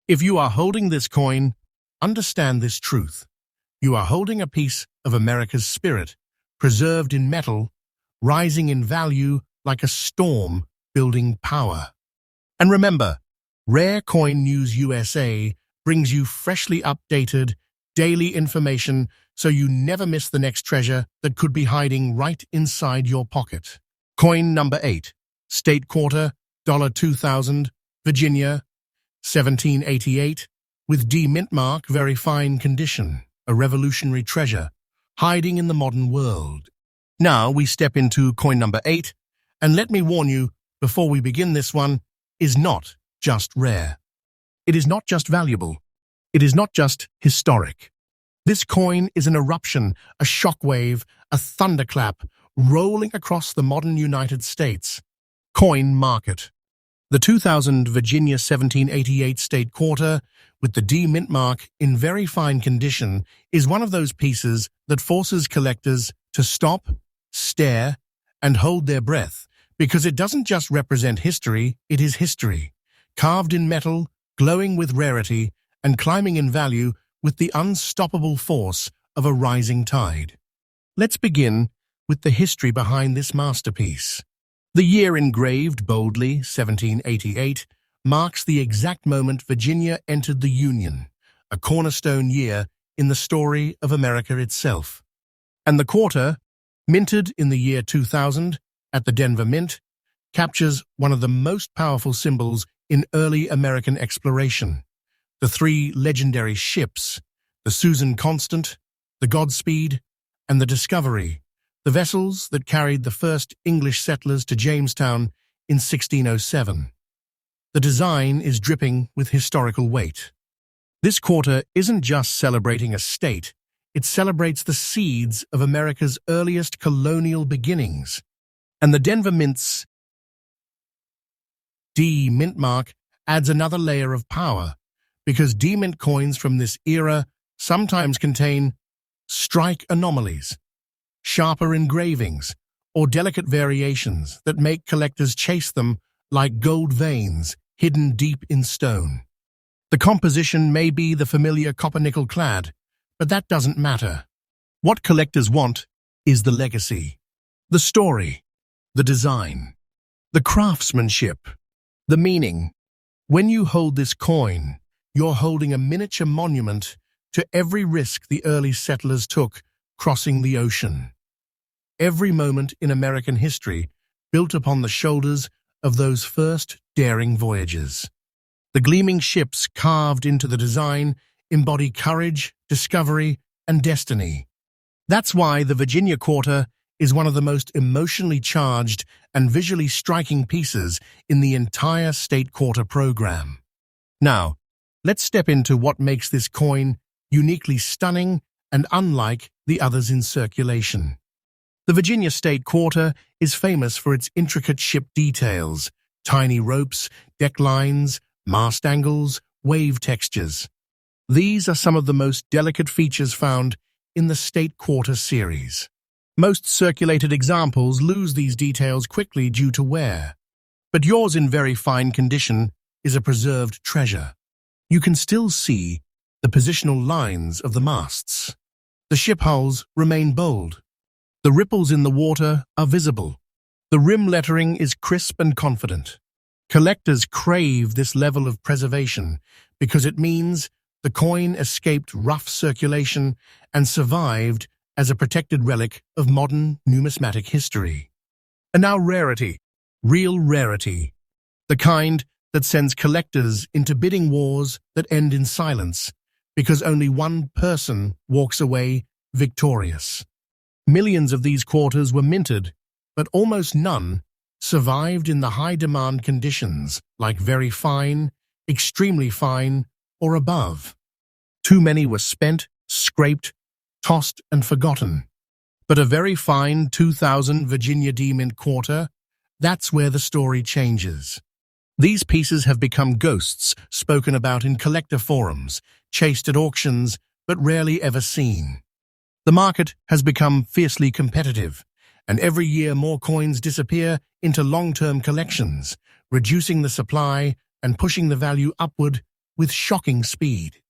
[SPEAKER 1] If you are holding this coin, understand this truth. You are holding a piece of America's spirit, preserved in metal, rising in value like a storm building power. And remember, Rare Coin News USA brings you freshly updated, daily information so you never miss the next treasure that could be hiding right inside your pocket. Coin number 8, State Quarter, $2000, Virginia, 1788, with D Mintmark, very fine condition, a revolutionary treasure, hiding in the modern world. Now we step into coin number 8, and let me warn you, before we begin, this one is not just rare. It is not just valuable. It is not just historic. This coin is an eruption, a shockwave, a thunderclap, rolling across the modern United States. Coin market. The 2000 Virginia 1788 State Quarter, with the D Mintmark in very fine condition, is one of those pieces that forces collectors to stop, stare, and hold their breath, because it doesn't just represent history, it is history, carved in metal, glowing with rarity, and climbing in value with the unstoppable force of a rising tide. Let's begin with the history behind this masterpiece. The year engraved boldly, 1788, marks the exact moment Virginia entered the Union, a cornerstone year in the story of America itself. And the quarter, minted in the year 2000 at the Denver Mint, captures one of the most powerful symbols in early American exploration. The 3 legendary ships, the Susan Constant, the Godspeed, and the Discovery, the vessels that carried the first English settlers to Jamestown in 1607. The design is dripping with historical weight. This quarter isn't just celebrating a state, it celebrates the seeds of America's earliest colonial beginnings. And the Denver Mint's D Mintmark adds another layer of power, because D-Mint coins from this era sometimes contain strike anomalies, sharper engravings, or delicate variations that make collectors chase them like gold veins hidden deep in stone. The composition may be the familiar copper-nickel clad, but that doesn't matter. What collectors want is the legacy, the story, the design, the craftsmanship, the meaning. When you hold this coin, you're holding a miniature monument to every risk the early settlers took crossing the ocean. Every moment in American history built upon the shoulders of those first daring voyages. The gleaming ships carved into the design embody courage, discovery, and destiny. That's why the Virginia Quarter is one of the most emotionally charged and visually striking pieces in the entire State Quarter program. Now, let's step into what makes this coin uniquely stunning and unlike the others in circulation. The Virginia State Quarter is famous for its intricate ship details, tiny ropes, deck lines, mast angles, wave textures. These are some of the most delicate features found in the State Quarter series. Most circulated examples lose these details quickly due to wear, but yours in very fine condition is a preserved treasure. You can still see the positional lines of the masts. The ship hulls remain bold. The ripples in the water are visible. The rim lettering is crisp and confident. Collectors crave this level of preservation because it means the coin escaped rough circulation and survived as a protected relic of modern numismatic history. And now Rarity, real rarity, the kind that sends collectors into bidding wars that end in silence because only one person walks away victorious. Millions of these quarters were minted, but almost none survived in the high-demand conditions like very fine, extremely fine, or above. Too many were spent, scraped, tossed, and forgotten. But a very fine 2000 Virginia D-Mint quarter, that's where the story changes. These pieces have become ghosts spoken about in collector forums, chased at auctions, but rarely ever seen. The market has become fiercely competitive, and every year more coins disappear into long-term collections, reducing the supply and pushing the value upward with shocking speed.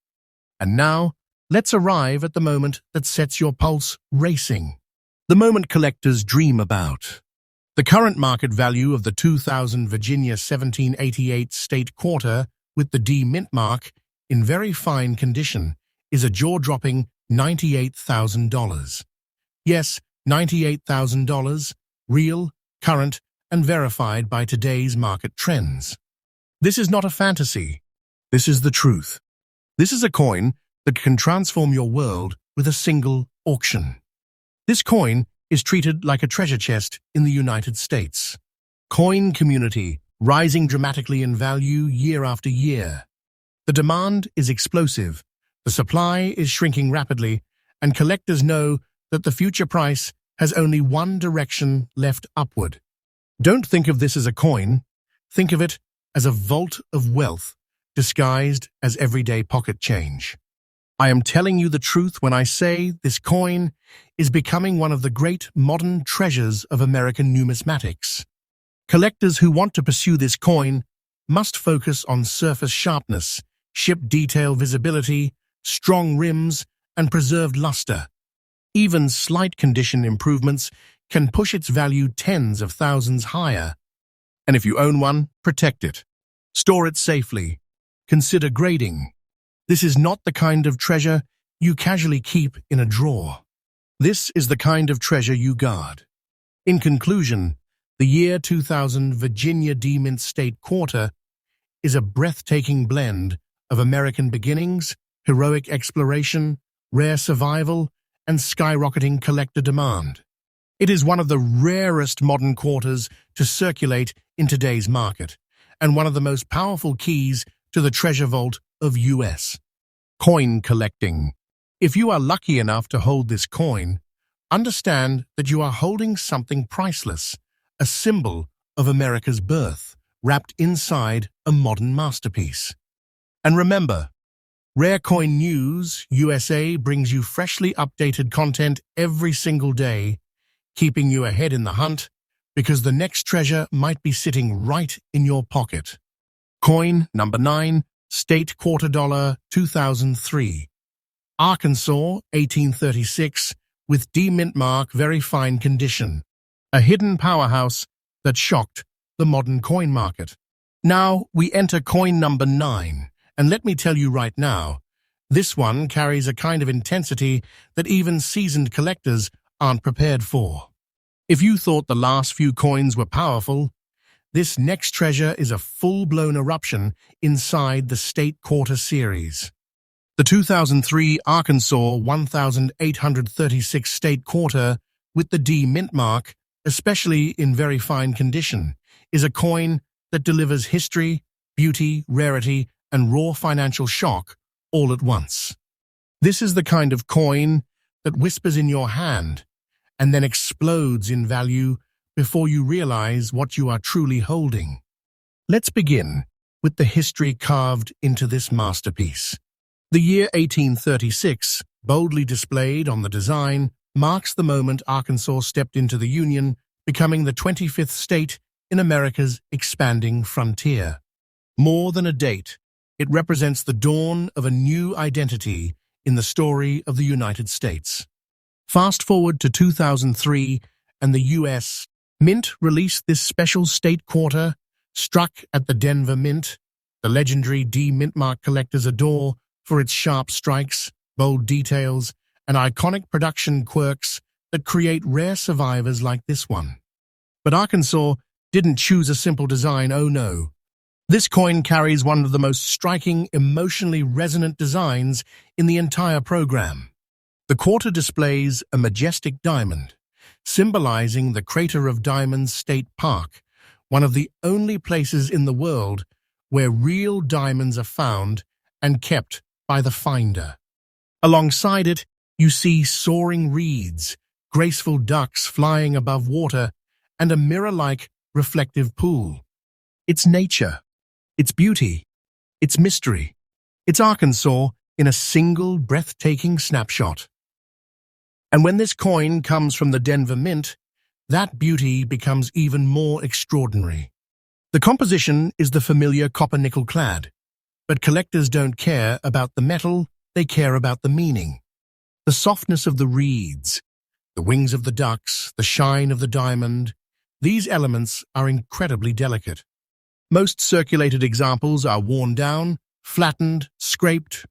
[SPEAKER 1] And now, let's arrive at the moment that sets your pulse racing. The moment collectors dream about. The current market value of the 2000 Virginia 1788 State Quarter with the D Mintmark in very fine condition is a jaw-dropping $98,000. Yes, $98,000, real, current, and verified by today's market trends. This is not a fantasy. This is the truth. This is a coin that can transform your world with a single auction. This coin is treated like a treasure chest in the United States. Coin community rising dramatically in value year after year. The demand is explosive, the supply is shrinking rapidly, and collectors know that the future price has only one direction left upward. Don't think of this as a coin. Think of it as a vault of wealth disguised as everyday pocket change. I am telling you the truth when I say this coin is becoming one of the great modern treasures of American numismatics. Collectors who want to pursue this coin must focus on surface sharpness, ship detail visibility, strong rims, and preserved luster. Even slight condition improvements can push its value tens of thousands higher. And if you own one, protect it. Store it safely. Consider grading. This is not the kind of treasure you casually keep in a drawer. This is the kind of treasure you guard. In conclusion, the year 2000 Virginia D Mint State Quarter is a breathtaking blend of American beginnings, heroic exploration, rare survival, and skyrocketing collector demand. It is one of the rarest modern quarters to circulate in today's market, and one of the most powerful keys to the treasure vault of U.S. coin collecting. If you are lucky enough to hold this coin, understand that you are holding something priceless, a symbol of America's birth, wrapped inside a modern masterpiece. And remember, Rare Coin News USA brings you freshly updated content every single day, keeping you ahead in the hunt, because the next treasure might be sitting right in your pocket. Coin number 9, State Quarter Dollar 2003. Arkansas 1836 with D Mintmark very fine condition. A hidden powerhouse that shocked the modern coin market. Now we enter coin number 9, and let me tell you right now, this one carries a kind of intensity that even seasoned collectors aren't prepared for. If you thought the last few coins were powerful, this next treasure is a full-blown eruption inside the State Quarter series. The 2003 Arkansas 1836 State Quarter with the D Mintmark, especially in very fine condition, is a coin that delivers history, beauty, rarity, and raw financial shock all at once. This is the kind of coin that whispers in your hand and then explodes in value before you realize what you are truly holding. Let's begin with the history carved into this masterpiece. The year 1836, boldly displayed on the design, marks the moment Arkansas stepped into the Union, becoming the 25th state in America's expanding frontier. More than a date, it represents the dawn of a new identity in the story of the United States. Fast forward to 2003, and the U.S. Mint released this special state quarter, struck at the Denver Mint. The legendary D Mintmark collectors adore for its sharp strikes, bold details, and iconic production quirks that create rare survivors like this one. But Arkansas didn't choose a simple design, oh no. This coin carries one of the most striking, emotionally resonant designs in the entire program. The quarter displays a majestic diamond, symbolizing the Crater of Diamonds State Park, one of the only places in the world where real diamonds are found and kept by the finder. Alongside it, you see soaring reeds, graceful ducks flying above water, and a mirror-like reflective pool. It's nature, it's beauty, it's mystery, it's Arkansas in a single breathtaking snapshot. And when this coin comes from the Denver Mint, that beauty becomes even more extraordinary. The composition is the familiar copper-nickel clad, but collectors don't care about the metal, they care about the meaning. The softness of the reeds, the wings of the ducks, the shine of the diamond, These elements are incredibly delicate. Most circulated examples are worn down, flattened, scraped,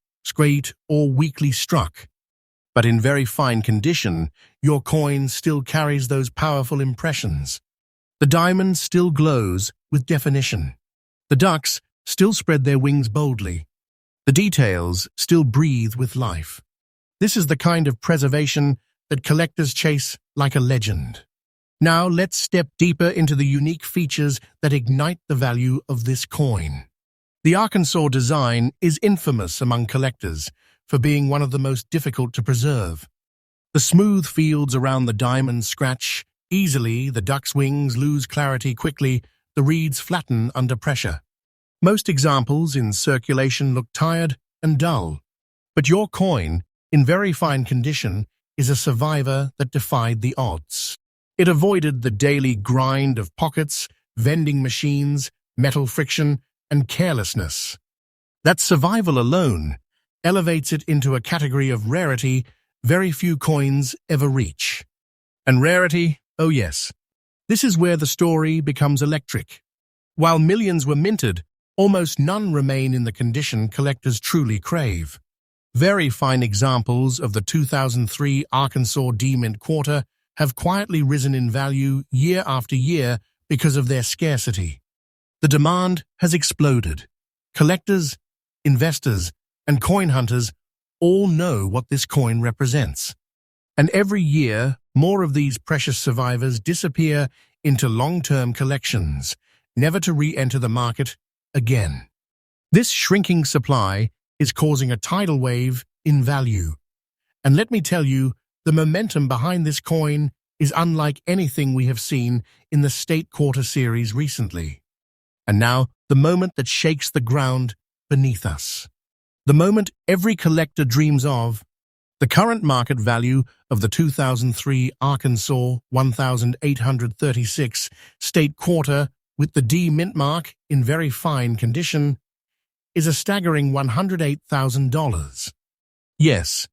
[SPEAKER 1] or weakly struck. But in very fine condition, your coin still carries those powerful impressions. The diamond still glows with definition. The ducks still spread their wings boldly. The details still breathe with life. This is the kind of preservation that collectors chase like a legend. Now let's step deeper into the unique features that ignite the value of this coin. The Arkansas design is infamous among collectors for being one of the most difficult to preserve. The smooth fields around the diamond scratch easily, the duck's wings lose clarity quickly, the reeds flatten under pressure. Most examples in circulation look tired and dull, but your coin, in very fine condition, is a survivor that defied the odds. It avoided the daily grind of pockets, vending machines, metal friction, and carelessness. That survival alone elevates it into a category of rarity very few coins ever reach. And rarity, oh yes, this is where the story becomes electric. While millions were minted, almost none remain in the condition collectors truly crave. Very fine examples of the 2003 Arkansas D-Mint quarter have quietly risen in value year after year because of their scarcity. The demand has exploded. Collectors, investors, and coin hunters all know what this coin represents. And every year, more of these precious survivors disappear into long-term collections, never to re-enter the market again. This shrinking supply is causing a tidal wave in value. And let me tell you, the momentum behind this coin is unlike anything we have seen in the State Quarter series recently. And now, the moment that shakes the ground beneath us. The moment every collector dreams of. The current market value of the 2003 Arkansas 1836 State Quarter with the D Mintmark in very fine condition is a staggering $108,000. Yes,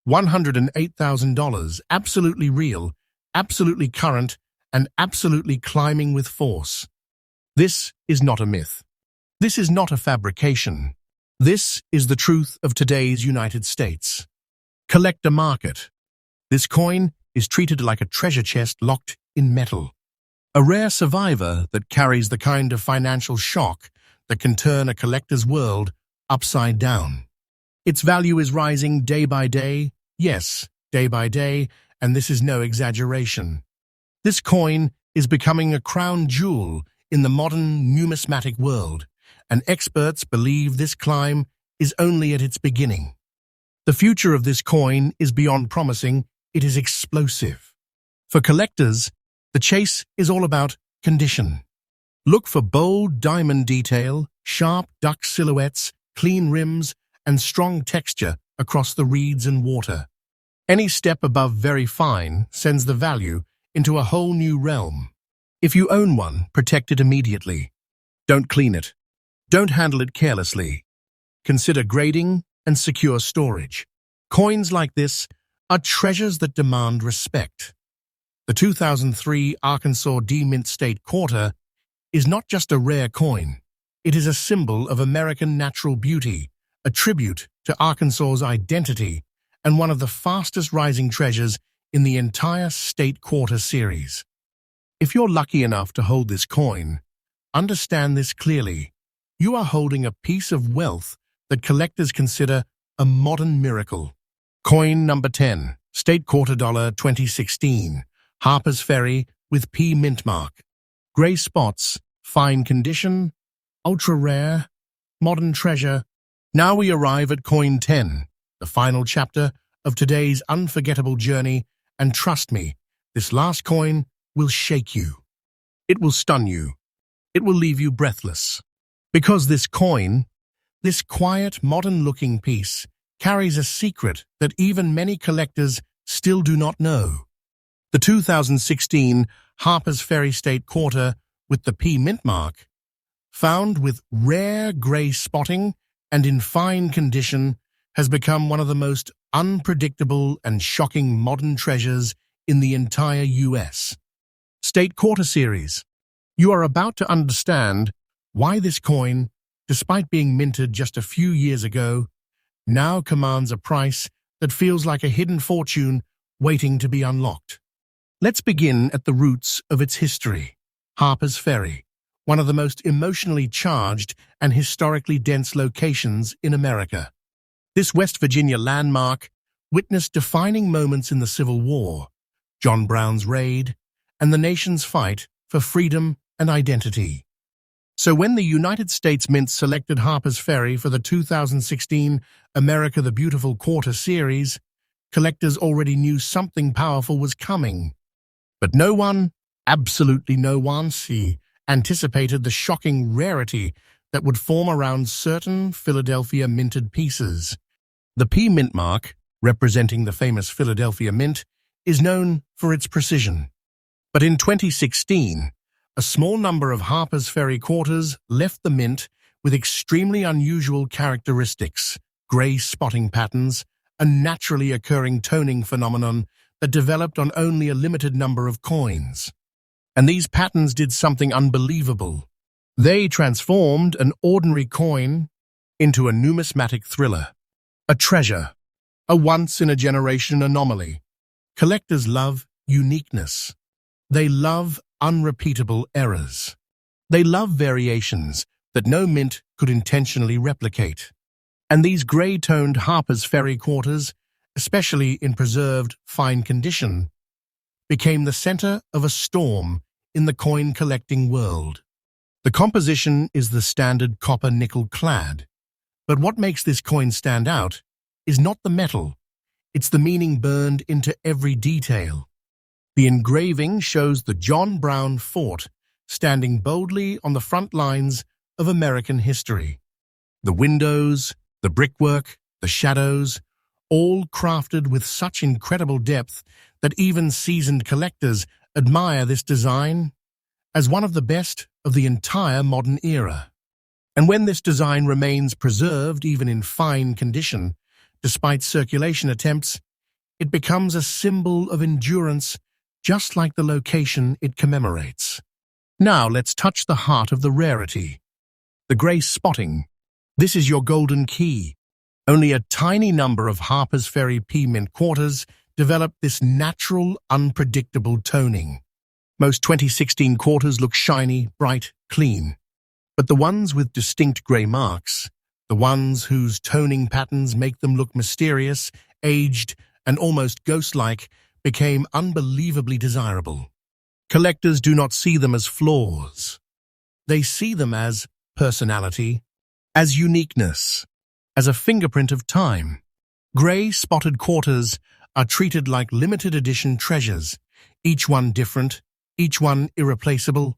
[SPEAKER 1] $108,000, absolutely real, absolutely current, and absolutely climbing with force. This is not a myth. This is not a fabrication. This is the truth of today's United States. Collector market. This coin is treated like a treasure chest locked in metal. A rare survivor that carries the kind of financial shock that can turn a collector's world upside down. Its value is rising day by day, yes, day by day, and this is no exaggeration. This coin is becoming a crown jewel in the modern numismatic world, and experts believe this climb is only at its beginning. The future of this coin is beyond promising, it is explosive. For collectors, the chase is all about condition. Look for bold diamond detail, sharp duck silhouettes, clean rims, and strong texture across the reeds and water. Any step above very fine sends the value into a whole new realm. If you own one, protect it immediately. Don't clean it. Don't handle it carelessly. Consider grading and secure storage. Coins like this are treasures that demand respect. The 2003 Arkansas D-Mint State Quarter is not just a rare coin. It is a symbol of American natural beauty, a tribute to Arkansas's identity, and one of the fastest rising treasures in the entire State Quarter series. If you're lucky enough to hold this coin, understand this clearly. You are holding a piece of wealth that collectors consider a modern miracle. Coin number 10, State Quarter Dollar 2016, Harpers Ferry with P Mintmark. Gray spots, fine condition, ultra rare, modern treasure. Now we arrive at coin 10, the final chapter of today's unforgettable journey, and trust me, this last coin will shake you. It will stun you. It will leave you breathless. Because this coin, this quiet, modern-looking piece, carries a secret that even many collectors still do not know. The 2016 Harpers Ferry State Quarter with the P Mintmark, found with rare gray spotting and in fine condition, has become one of the most unpredictable and shocking modern treasures in the entire U.S. State Quarter Series. You are about to understand why this coin, despite being minted just a few years ago, now commands a price that feels like a hidden fortune waiting to be unlocked. Let's begin at the roots of its history. Harpers Ferry, one of the most emotionally charged and historically dense locations in America. This West Virginia landmark witnessed defining moments in the Civil War, John Brown's raid, and the nation's fight for freedom and identity. So when the United States Mint selected Harpers Ferry for the 2016 America the Beautiful Quarter Series, collectors already knew something powerful was coming. But no one, absolutely no one, anticipated the shocking rarity that would form around certain Philadelphia minted pieces. The P Mintmark, representing the famous Philadelphia Mint, is known for its precision. But in 2016, a small number of Harpers Ferry quarters left the mint with extremely unusual characteristics, grey spotting patterns, a naturally occurring toning phenomenon that developed on only a limited number of coins. And these patterns did something unbelievable. They transformed an ordinary coin into a numismatic thriller, a treasure, a once-in-a-generation anomaly. Collectors love uniqueness. They love unrepeatable errors. They love variations that no mint could intentionally replicate. And these grey-toned Harpers Ferry quarters, especially in preserved, fine condition, became the center of a storm in the coin-collecting world. The composition is the standard copper-nickel clad, but what makes this coin stand out is not the metal, it's the meaning burned into every detail. The engraving shows the John Brown fort standing boldly on the front lines of American history. The windows, the brickwork, the shadows, all crafted with such incredible depth that even seasoned collectors admire this design as one of the best of the entire modern era. And when this design remains preserved even in fine condition, despite circulation attempts, it becomes a symbol of endurance, just like the location it commemorates. Now let's touch the heart of the rarity. The grey spotting. This is your golden key. Only a tiny number of Harpers Ferry P Mint quarters developed this natural, unpredictable toning. Most 2016 quarters look shiny, bright, clean. But the ones with distinct grey marks, the ones whose toning patterns make them look mysterious, aged, and almost ghost-like, became unbelievably desirable. Collectors do not see them as flaws. They see them as personality, as uniqueness, as a fingerprint of time. Grey spotted quarters are treated like limited edition treasures, each one different, each one irreplaceable,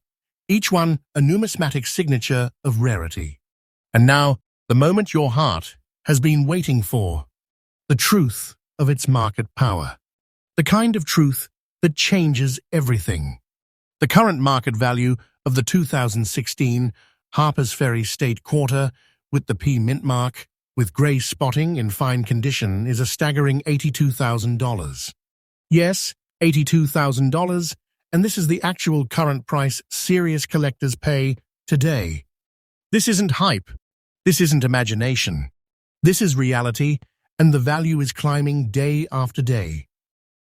[SPEAKER 1] each one a numismatic signature of rarity. And now, the moment your heart has been waiting for, the truth of its market power. The kind of truth that changes everything. The current market value of the 2016 Harpers Ferry State Quarter with the P Mintmark, with grey spotting in fine condition, is a staggering $82,000. Yes, $82,000, and this is the actual current price serious collectors pay today. This isn't hype. This isn't imagination. This is reality, and the value is climbing day after day.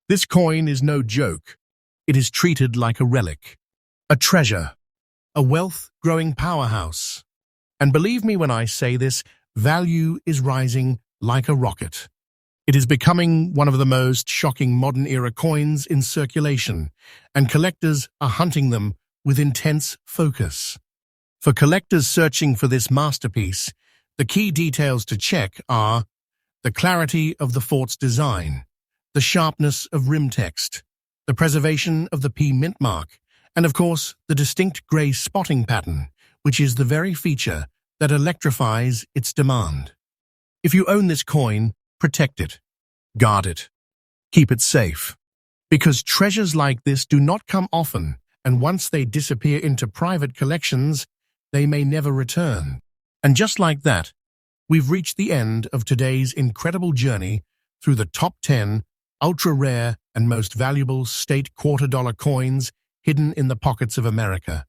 [SPEAKER 1] This coin is no joke. It is treated like a relic, a treasure, a wealth-growing powerhouse. And believe me when I say this, value is rising like a rocket. It is becoming one of the most shocking modern-era coins in circulation, and collectors are hunting them with intense focus. For collectors searching for this masterpiece, the key details to check are the clarity of the fort's design, the sharpness of rim text, the preservation of the P Mintmark, and of course, the distinct grey spotting pattern, which is the very feature that electrifies its demand. If you own this coin, protect it, guard it, keep it safe. Because treasures like this do not come often, and once they disappear into private collections, they may never return. And just like that, we've reached the end of today's incredible journey through the top 10 ultra-rare and most valuable state quarter-dollar coins hidden in the pockets of America.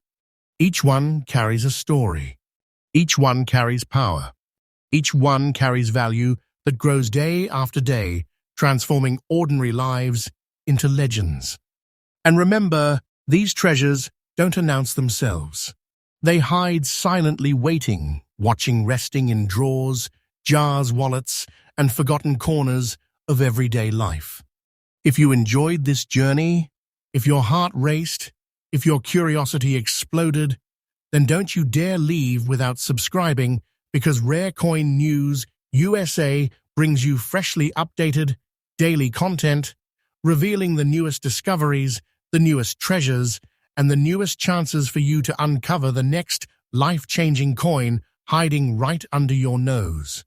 [SPEAKER 1] Each one carries a story. Each one carries power. Each one carries value that grows day after day, transforming ordinary lives into legends. And remember, these treasures don't announce themselves. They hide silently waiting, watching resting in drawers, jars, wallets, and forgotten corners of everyday life. If you enjoyed this journey, if your heart raced, if your curiosity exploded, then don't you dare leave without subscribing, because Rare Coin News USA brings you freshly updated, daily content, revealing the newest discoveries, the newest treasures, and the newest chances for you to uncover the next life-changing coin hiding right under your nose.